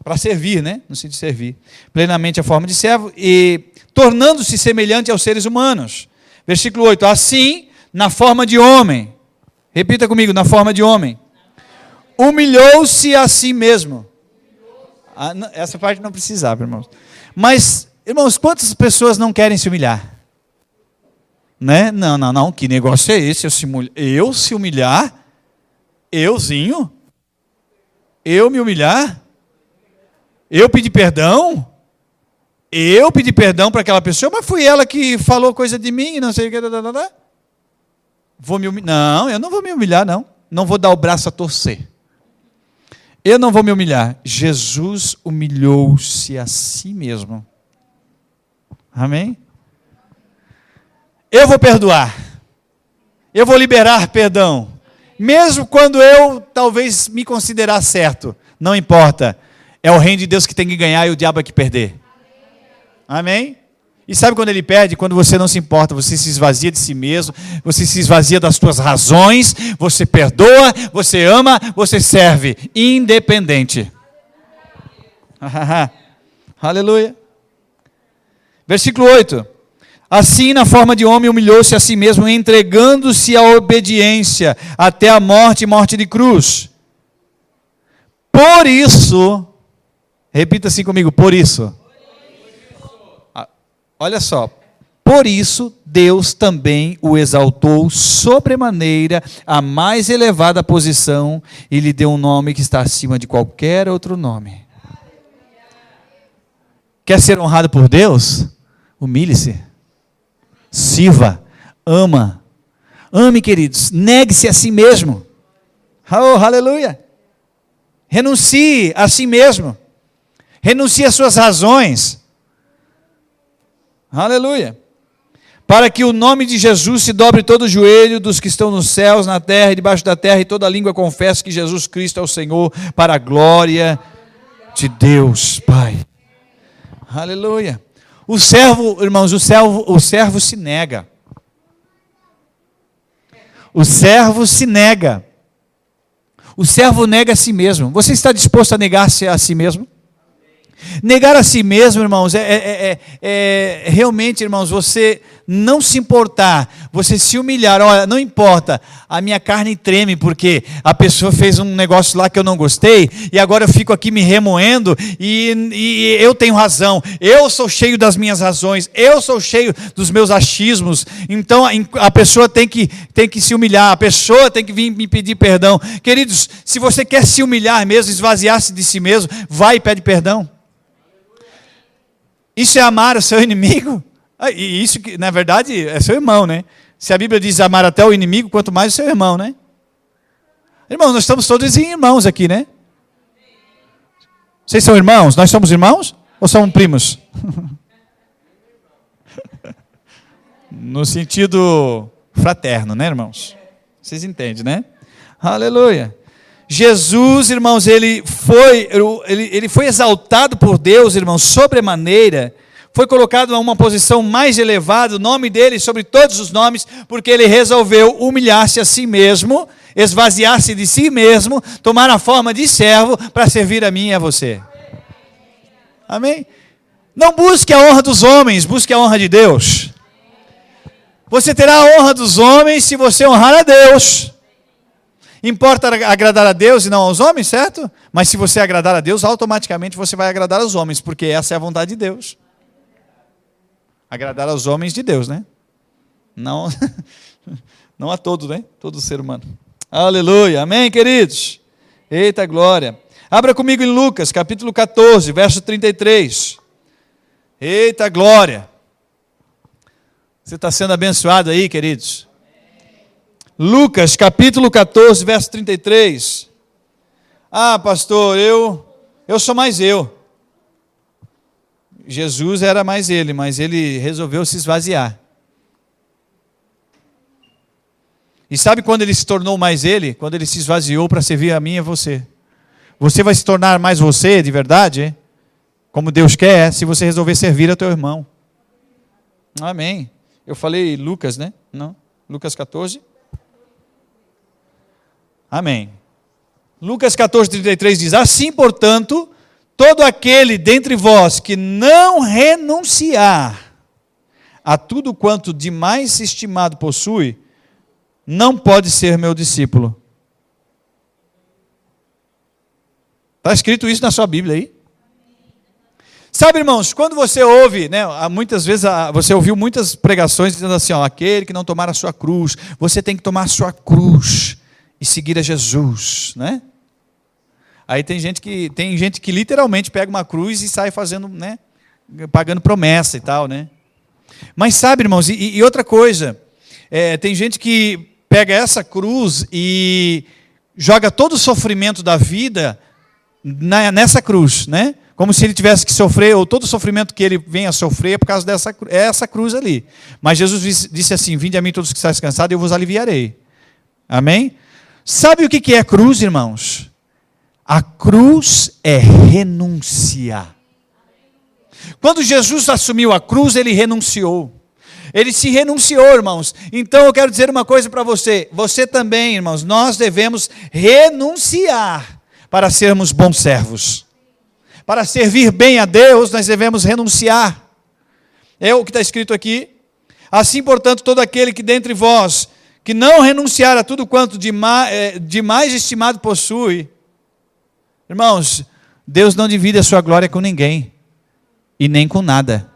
Para servir, né? No sentido de servir. Plenamente a forma de servo e tornando-se semelhante aos seres humanos. Versículo 8. Assim, na forma de homem. Repita comigo, na forma de homem. Humilhou-se a si mesmo. Essa parte não precisava, irmãos. Mas, irmãos, quantas pessoas não querem se humilhar? Né? Não. Que negócio é esse? Eu se humilhar? Euzinho? Eu me humilhar? Eu pedi perdão? Eu pedi perdão para aquela pessoa, mas fui ela que falou coisa de mim e não sei o que. Vou me humilhar? Não, eu não vou me humilhar, não. Não vou dar o braço a torcer. Eu não vou me humilhar. Jesus humilhou-se a si mesmo. Amém? Eu vou perdoar. Eu vou liberar perdão. Mesmo quando eu talvez me considerar certo. Não importa. É o reino de Deus que tem que ganhar e o diabo é que perder. Amém? E sabe quando ele perde? Quando você não se importa, você se esvazia de si mesmo, você se esvazia das suas razões, você perdoa, você ama, você serve, independente. Aleluia. Versículo 8. Assim, na forma de homem, humilhou-se a si mesmo, entregando-se à obediência até a morte e morte de cruz. Por isso, repita assim comigo, por isso. Olha só, por isso Deus também o exaltou sobremaneira à mais elevada posição e lhe deu um nome que está acima de qualquer outro nome. Quer ser honrado por Deus? Humilhe-se, sirva, ama. Ame, queridos, negue-se a si mesmo. Oh, aleluia. Renuncie a si mesmo. Renuncie às suas razões. Aleluia. Para que o nome de Jesus se dobre todo o joelho dos que estão nos céus, na terra e debaixo da terra, e toda língua confesse que Jesus Cristo é o Senhor, para a glória de Deus, Pai. Aleluia. O servo, irmãos, o servo se nega. O servo se nega. O servo nega a si mesmo. Você está disposto a negar-se a si mesmo? Negar a si mesmo, irmãos, realmente, irmãos, você não se importar, você se humilhar. Olha, não importa, a minha carne treme porque a pessoa fez um negócio lá que eu não gostei e agora eu fico aqui me remoendo e eu tenho razão, eu sou cheio das minhas razões, eu sou cheio dos meus achismos. Então a pessoa tem que se humilhar, a pessoa tem que vir me pedir perdão. Queridos, se você quer se humilhar mesmo, esvaziar-se de si mesmo, vai e pede perdão. Isso é amar o seu inimigo? E isso, na verdade, é seu irmão, né? Se a Bíblia diz amar até o inimigo, quanto mais o seu irmão, né? Irmãos, nós estamos todos irmãos aqui, né? Vocês são irmãos? Nós somos irmãos? Ou somos primos? No sentido fraterno, né, irmãos? Vocês entendem, né? Aleluia. Jesus, irmãos, ele foi exaltado por Deus, irmãos, sobremaneira, foi colocado a uma posição mais elevada, o nome dele sobre todos os nomes, porque ele resolveu humilhar-se a si mesmo, esvaziar-se de si mesmo, tomar a forma de servo para servir a mim e a você. Amém? Não busque a honra dos homens, busque a honra de Deus. Você terá a honra dos homens se você honrar a Deus. Importa agradar a Deus e não aos homens, certo? Mas se você agradar a Deus, automaticamente você vai agradar aos homens, porque essa é a vontade de Deus. Agradar aos homens de Deus, né? Não, não a todos, né? Todo ser humano. Aleluia, amém, queridos? Eita glória. Abra comigo em Lucas, capítulo 14, verso 33. Eita glória. Você está sendo abençoado aí, queridos? Lucas, capítulo 14, verso 33. Ah, pastor, eu sou mais eu. Jesus era mais ele, mas ele resolveu se esvaziar. E sabe quando ele se tornou mais ele? Quando ele se esvaziou para servir a mim e a você. Você vai se tornar mais você de verdade, como Deus quer, se você resolver servir ao teu irmão. Amém. Eu falei Lucas, né? Não? Lucas 14. Amém. Lucas 14, 33 diz: assim, portanto, todo aquele dentre vós que não renunciar a tudo quanto de mais estimado possui, não pode ser meu discípulo. Está escrito isso na sua Bíblia aí? Sabe, irmãos, quando você ouve, né, muitas vezes você ouviu muitas pregações dizendo assim, ó, aquele que não tomar a sua cruz, você tem que tomar a sua cruz e seguir a Jesus, né? Aí tem gente que literalmente pega uma cruz e sai fazendo, né, pagando promessa e tal, né? Mas sabe, irmãos, e outra coisa, tem gente que pega essa cruz e joga todo o sofrimento da vida nessa cruz, né? Como se ele tivesse que sofrer, ou todo o sofrimento que ele venha a sofrer é por causa essa cruz ali. Mas Jesus disse assim, vinde a mim todos que estáis cansados e eu vos aliviarei. Amém? Sabe o que é cruz, irmãos? A cruz é renunciar. Quando Jesus assumiu a cruz, ele renunciou. Ele se renunciou, irmãos. Então eu quero dizer uma coisa para você. Você também, irmãos, nós devemos renunciar para sermos bons servos. Para servir bem a Deus, nós devemos renunciar. É o que está escrito aqui. Assim, portanto, todo aquele que dentre vós, que não renunciar a tudo quanto de mais estimado possui. Irmãos, Deus não divide a sua glória com ninguém. E nem com nada.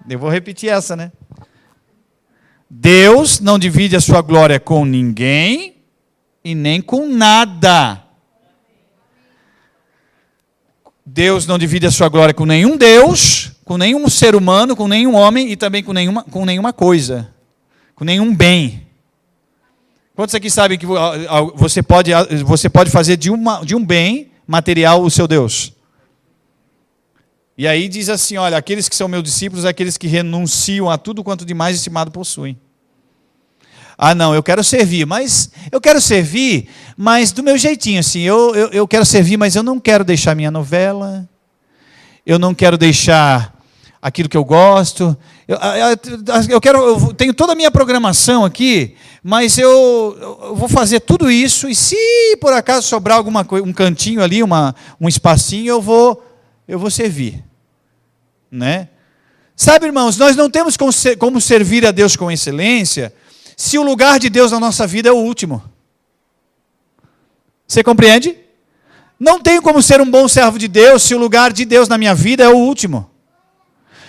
Eu vou repetir essa, né? Deus não divide a sua glória com ninguém e nem com nada. Deus não divide a sua glória com nenhum Deus, com nenhum ser humano, com nenhum homem e também com nenhuma coisa, com nenhum bem. Quantos aqui sabem que você pode fazer de um bem material o seu Deus? E aí diz assim, olha, aqueles que são meus discípulos, aqueles que renunciam a tudo quanto de mais estimado possuem. Ah, não, eu quero servir, mas do meu jeitinho, assim, eu quero servir, mas eu não quero deixar minha novela, eu não quero deixar aquilo que eu gosto, eu tenho toda a minha programação aqui, mas eu vou fazer tudo isso, e se por acaso sobrar alguma coisa, um cantinho ali, um espacinho, eu vou servir, né? Sabe, irmãos, nós não temos como servir a Deus com excelência, se o lugar de Deus na nossa vida é o último. Você compreende? Não tenho como ser um bom servo de Deus se o lugar de Deus na minha vida é o último.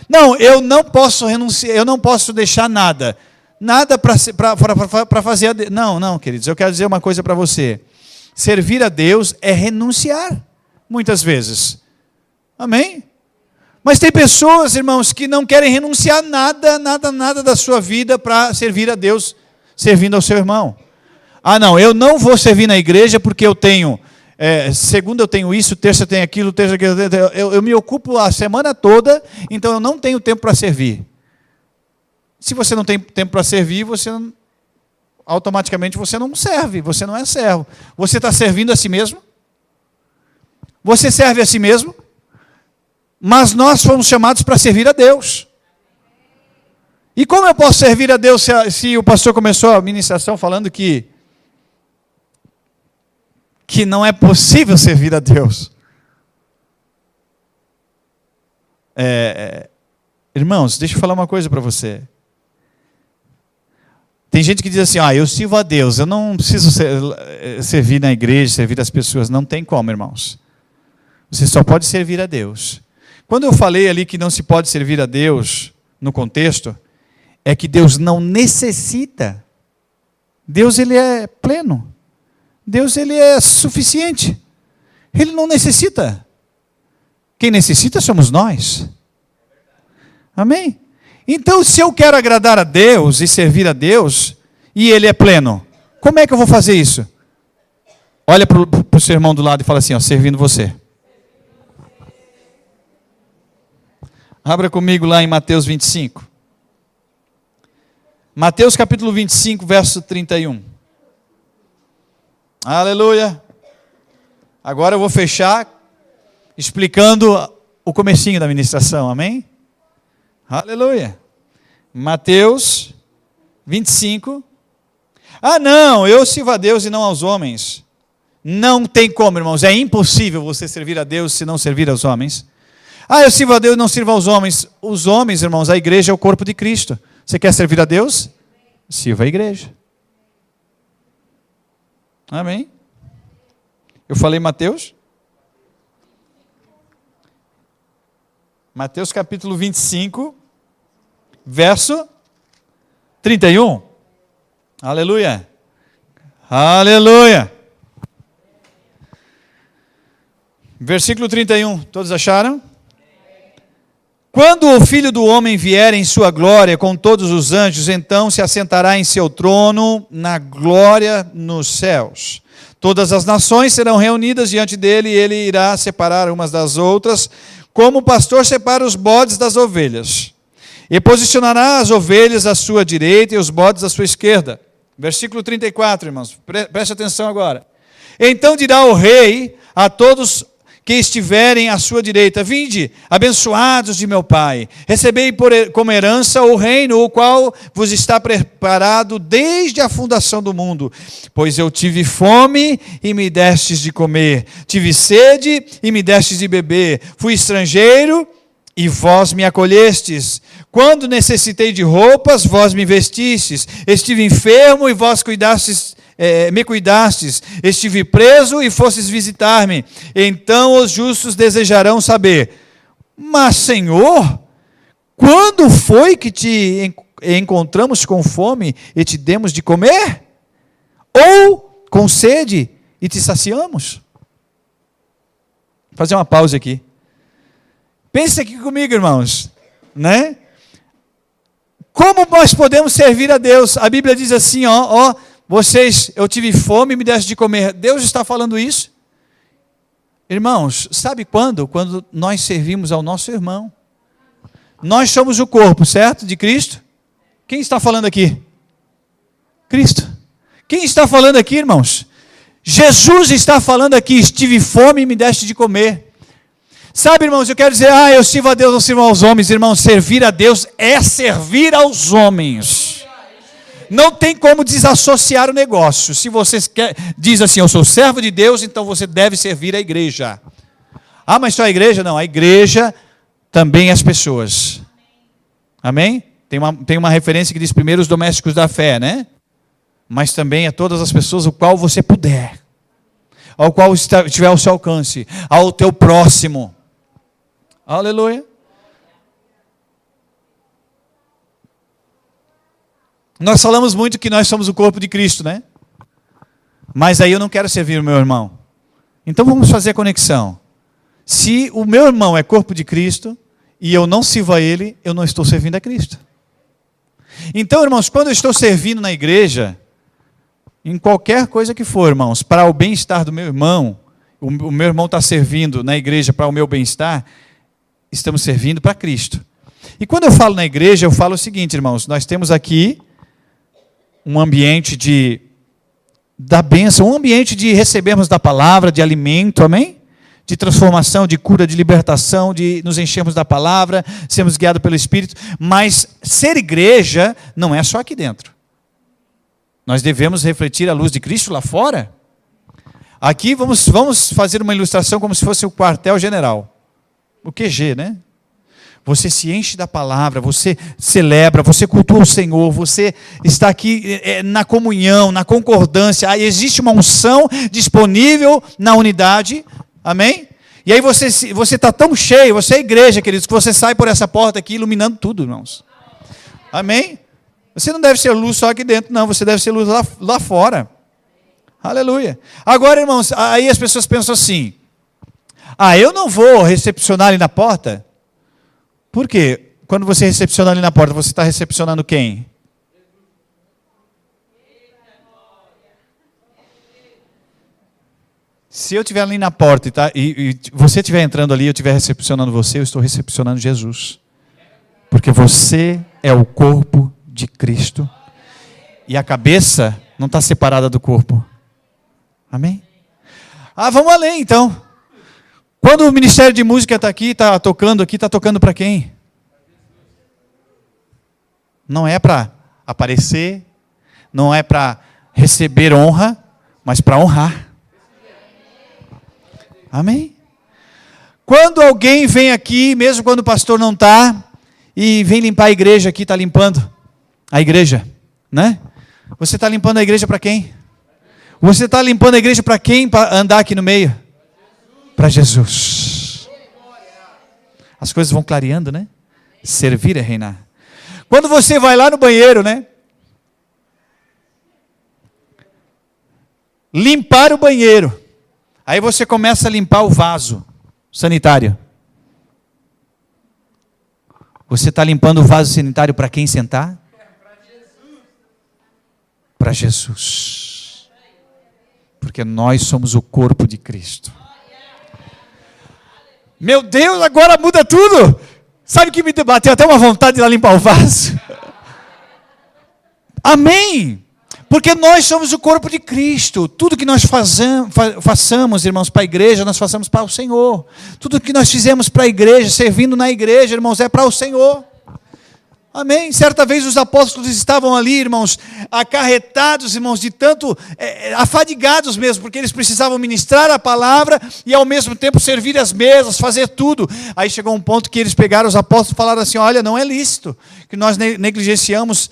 Não, eu não posso renunciar, eu não posso deixar nada para fazer a Deus. Não, queridos, eu quero dizer uma coisa para você. Servir a Deus é renunciar, muitas vezes. Amém? Mas tem pessoas, irmãos, que não querem renunciar nada da sua vida para servir a Deus, servindo ao seu irmão. Ah, não, eu não vou servir na igreja porque eu tenho, segunda eu tenho isso, terça eu tenho aquilo, eu me ocupo a semana toda, então eu não tenho tempo para servir. Se você não tem tempo para servir, automaticamente você não serve, você não é servo. Você está servindo a si mesmo? Você serve a si mesmo? Mas nós fomos chamados para servir a Deus. E como eu posso servir a Deus se o pastor começou a ministração falando que não é possível servir a Deus? Irmãos, deixa eu falar uma coisa para você. Tem gente que diz assim, eu sirvo a Deus, eu não preciso servir na igreja, servir as pessoas. Não tem como, irmãos. Você só pode servir a Deus. Quando eu falei ali que não se pode servir a Deus, no contexto, é que Deus não necessita. Deus, ele é pleno. Deus, ele é suficiente. Ele não necessita. Quem necessita somos nós. Amém? Então, se eu quero agradar a Deus e servir a Deus, e ele é pleno, como é que eu vou fazer isso? Olha para o seu irmão do lado e fala assim, servindo você. Abra comigo lá em Mateus 25. Mateus capítulo 25, verso 31. Aleluia. Agora eu vou fechar explicando o comecinho da ministração, amém? Aleluia. Mateus 25. Ah, não, eu sirvo a Deus e não aos homens. Não tem como, irmãos, é impossível você servir a Deus se não servir aos homens. Ah, eu sirvo a Deus e não sirvo aos homens. Os homens, irmãos, a igreja é o corpo de Cristo. Você quer servir a Deus? Sirva a igreja. Amém? Eu falei Mateus? Mateus capítulo 25, verso 31. Aleluia. Aleluia. Versículo 31. Todos acharam? Quando o Filho do Homem vier em sua glória com todos os anjos, então se assentará em seu trono na glória nos céus. Todas as nações serão reunidas diante dele e ele irá separar umas das outras, como o pastor separa os bodes das ovelhas. E posicionará as ovelhas à sua direita e os bodes à sua esquerda. Versículo 34, irmãos. Preste atenção agora. Então dirá o rei a todos que estiverem à sua direita: vinde, abençoados de meu Pai, recebei como herança o reino, o qual vos está preparado desde a fundação do mundo. Pois eu tive fome e me destes de comer, tive sede e me destes de beber, fui estrangeiro e vós me acolhestes. Quando necessitei de roupas, vós me vestistes, estive enfermo e vós me cuidastes, estive preso e fostes visitar-me. Então os justos desejarão saber: mas, Senhor, quando foi que te encontramos com fome e te demos de comer? Ou com sede e te saciamos? Vou fazer uma pausa aqui. Pense aqui comigo, irmãos, né? Como nós podemos servir a Deus? A Bíblia diz assim, eu tive fome e me deste de comer. Deus está falando isso? Irmãos, sabe quando? Quando nós servimos ao nosso irmão. Nós somos o corpo, certo? De Cristo. Quem está falando aqui? Cristo. Quem está falando aqui, irmãos? Jesus está falando aqui: tive fome e me deste de comer. Sabe, irmãos, eu quero dizer, eu sirvo a Deus, não sirvo aos homens. Irmãos, servir a Deus é servir aos homens. Não tem como desassociar o negócio. Se você diz assim: eu sou servo de Deus, então você deve servir a igreja. Ah, mas só a igreja? Não, a igreja também as pessoas. Amém? Tem uma referência que diz primeiro os domésticos da fé, né? Mas também a todas as pessoas o qual você puder, ao qual estiver ao seu alcance, ao teu próximo. Aleluia. Nós falamos muito que nós somos o corpo de Cristo, né? Mas aí eu não quero servir o meu irmão. Então vamos fazer a conexão. Se o meu irmão é corpo de Cristo e eu não sirvo a ele, eu não estou servindo a Cristo. Então, irmãos, quando eu estou servindo na igreja, em qualquer coisa que for, irmãos, para o bem-estar do meu irmão, o meu irmão está servindo na igreja para o meu bem-estar, estamos servindo para Cristo. E quando eu falo na igreja, eu falo o seguinte, irmãos: nós temos aqui um ambiente da bênção, um ambiente de recebermos da palavra, de alimento, amém? De transformação, de cura, de libertação, de nos enchermos da palavra, sermos guiados pelo Espírito. Mas ser igreja não é só aqui dentro. Nós devemos refletir a luz de Cristo lá fora. Aqui vamos fazer uma ilustração como se fosse o quartel-general. O QG, né? Você se enche da palavra, você celebra, você cultua o Senhor, você está aqui na comunhão, na concordância. Existe uma unção disponível na unidade, amém? E aí você está tão cheio, você é igreja, queridos, que você sai por essa porta aqui iluminando tudo, irmãos. Amém? Você não deve ser luz só aqui dentro, não, você deve ser luz lá fora. Aleluia. Agora, irmãos, aí as pessoas pensam assim: eu não vou recepcionar ali na porta. Por quê? Quando você recepciona ali na porta, você está recepcionando quem? Se eu estiver ali na porta e você estiver entrando ali, eu estiver recepcionando você, eu estou recepcionando Jesus. Porque você é o corpo de Cristo. E a cabeça não está separada do corpo. Amém? Vamos além então. Quando o Ministério de Música está aqui, está tocando para quem? Não é para aparecer, não é para receber honra, mas para honrar. Amém? Quando alguém vem aqui, mesmo quando o pastor não está, e vem limpar a igreja aqui, está limpando a igreja, né? Você está limpando a igreja para quem? Você está limpando a igreja para quem? Para andar aqui no meio? Para Jesus. As coisas vão clareando, né? Servir é reinar. Quando você vai lá no banheiro, né? Limpar o banheiro. Aí você começa a limpar o vaso sanitário. Você está limpando o vaso sanitário para quem sentar? Para Jesus. Porque nós somos o corpo de Cristo. Meu Deus, agora muda tudo. Sabe que me bateu até uma vontade de ir lá limpar o vaso? Amém. Porque nós somos o corpo de Cristo. Tudo que nós façamos, irmãos, para a igreja, nós façamos para o Senhor. Tudo que nós fizemos para a igreja, servindo na igreja, irmãos, é para o Senhor. Amém? Certa vez os apóstolos estavam ali, irmãos, acarretados, irmãos, de tanto, afadigados mesmo, porque eles precisavam ministrar a palavra e ao mesmo tempo servir as mesas, fazer tudo. Aí chegou um ponto que eles pegaram os apóstolos e falaram assim, olha, não é lícito que nós negligenciamos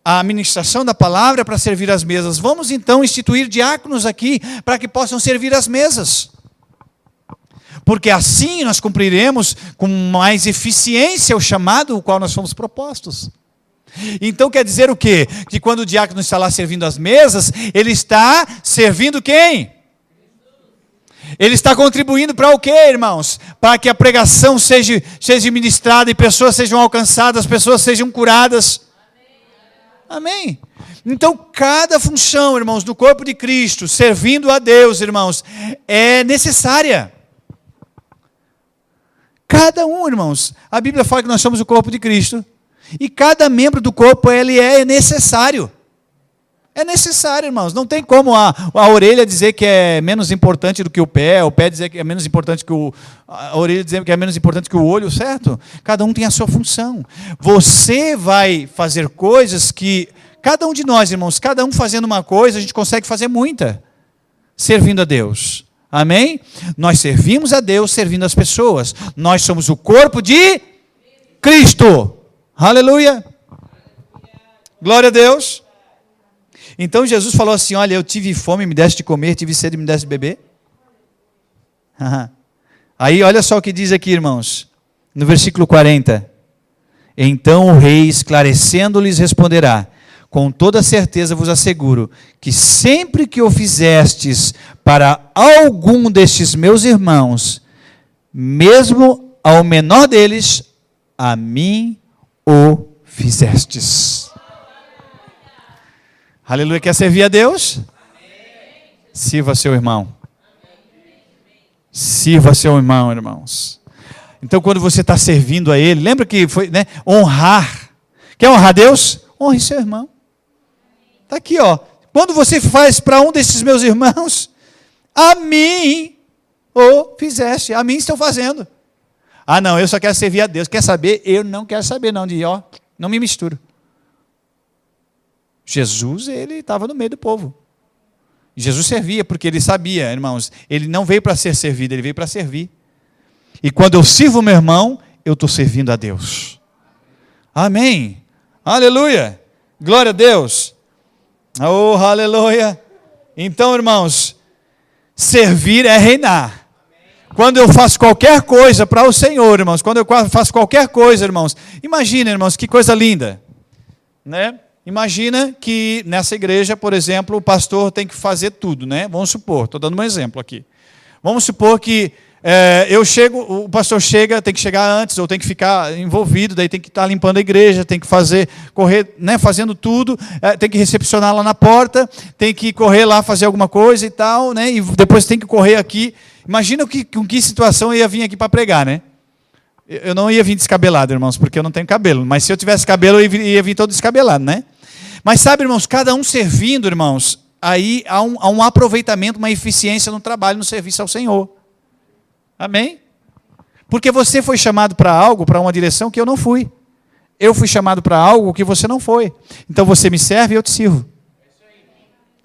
a administração da palavra para servir as mesas. Vamos então instituir diáconos aqui para que possam servir as mesas. Porque assim nós cumpriremos com mais eficiência o chamado o qual nós fomos propostos. Então quer dizer o quê? Que quando o diácono está lá servindo as mesas, ele está servindo quem? Ele está contribuindo para o quê, irmãos? Para que a pregação seja ministrada e pessoas sejam alcançadas, pessoas sejam curadas. Amém? Então, cada função, irmãos, do corpo de Cristo, servindo a Deus, irmãos, é necessária. Cada um, irmãos. A Bíblia fala que nós somos o corpo de Cristo. E cada membro do corpo, ele é necessário. É necessário, irmãos. Não tem como a orelha dizer que é menos importante do que o pé dizer que é menos importante que a orelha dizer que é menos importante que o olho, certo? Cada um tem a sua função. Você vai fazer coisas que, cada um de nós, irmãos, cada um fazendo uma coisa, a gente consegue fazer muita, servindo a Deus. Amém? Nós servimos a Deus servindo as pessoas. Nós somos o corpo de Cristo. Aleluia. Glória a Deus. Então Jesus falou assim, olha, eu tive fome, me deste de comer, tive sede, me deste de beber. Aí olha só o que diz aqui, irmãos, no versículo 40. Então o rei, esclarecendo-lhes, responderá, com toda certeza vos asseguro, que sempre que o fizestes para algum destes meus irmãos, mesmo ao menor deles, a mim o fizestes. Aleluia, quer servir a Deus? Amém. Sirva seu irmão. Sirva seu irmão, irmãos. Então, quando você está servindo a Ele, lembra que foi, né? Honrar. Quer honrar a Deus? Honre seu irmão. Está aqui, ó. Quando você faz para um desses meus irmãos, a mim o fizeste. A mim estão fazendo. Ah, não, eu só quero servir a Deus. Quer saber? Eu não quero saber, não. Não me misturo. Jesus, ele estava no meio do povo. Jesus servia porque ele sabia, irmãos, ele não veio para ser servido, ele veio para servir. E quando eu sirvo o meu irmão, eu estou servindo a Deus. Amém. Aleluia. Glória a Deus. Oh, aleluia. Então, irmãos, servir é reinar. Quando eu faço qualquer coisa para o Senhor, irmãos, quando eu faço qualquer coisa, irmãos, imagina, irmãos, que coisa linda, né? Imagina que nessa igreja, por exemplo, o pastor tem que fazer tudo, né? Vamos supor, estou dando um exemplo aqui. Vamos supor que o pastor chega, tem que chegar antes, ou tem que ficar envolvido, daí tem que estar limpando a igreja, tem que correr, né, fazendo tudo, tem que recepcionar lá na porta, tem que correr lá fazer alguma coisa e tal, né? E depois tem que correr aqui. Imagina com que situação eu ia vir aqui para pregar, né? Eu não ia vir descabelado, irmãos, porque eu não tenho cabelo. Mas se eu tivesse cabelo, eu ia vir todo descabelado, né? Mas sabe, irmãos, cada um servindo, irmãos, aí há um aproveitamento, uma eficiência no trabalho, no serviço ao Senhor. Amém? Porque você foi chamado para algo, para uma direção que eu não fui. Eu fui chamado para algo que você não foi. Então você me serve e eu te sirvo.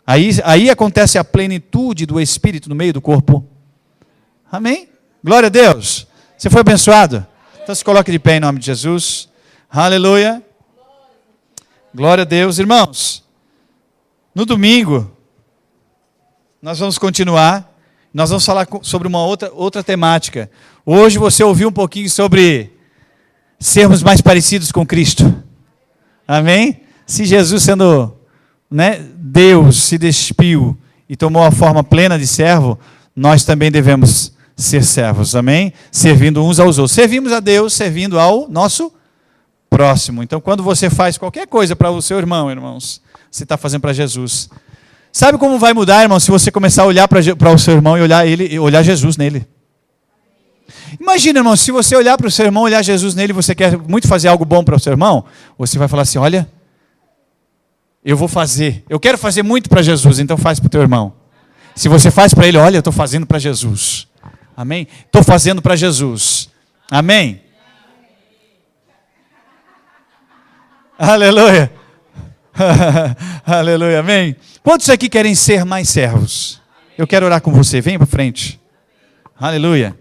Aí acontece a plenitude do Espírito no meio do corpo. Amém? Glória a Deus. Você foi abençoado? Então se coloque de pé em nome de Jesus. Aleluia. Glória a Deus. Irmãos, no domingo, nós vamos continuar. Nós vamos falar sobre uma outra temática. Hoje você ouviu um pouquinho sobre sermos mais parecidos com Cristo. Amém? Se Jesus, sendo Deus, se despiu e tomou a forma plena de servo, nós também devemos ser servos. Amém? Servindo uns aos outros. Servimos a Deus, servindo ao nosso próximo. Então, quando você faz qualquer coisa para o seu irmão, irmãos, você está fazendo para Jesus. Sabe como vai mudar, irmão, se você começar a olhar para o seu irmão e olhar Jesus nele? Imagina, irmão, se você olhar para o seu irmão, olhar Jesus nele, você quer muito fazer algo bom para o seu irmão, você vai falar assim, olha, eu quero fazer muito para Jesus, então faz para o teu irmão. Se você faz para ele, olha, eu estou fazendo para Jesus. Amém? Estou fazendo para Jesus. Amém? Aleluia. Aleluia, amém? Quantos aqui querem ser mais servos? Eu quero orar com você, vem para frente. Aleluia.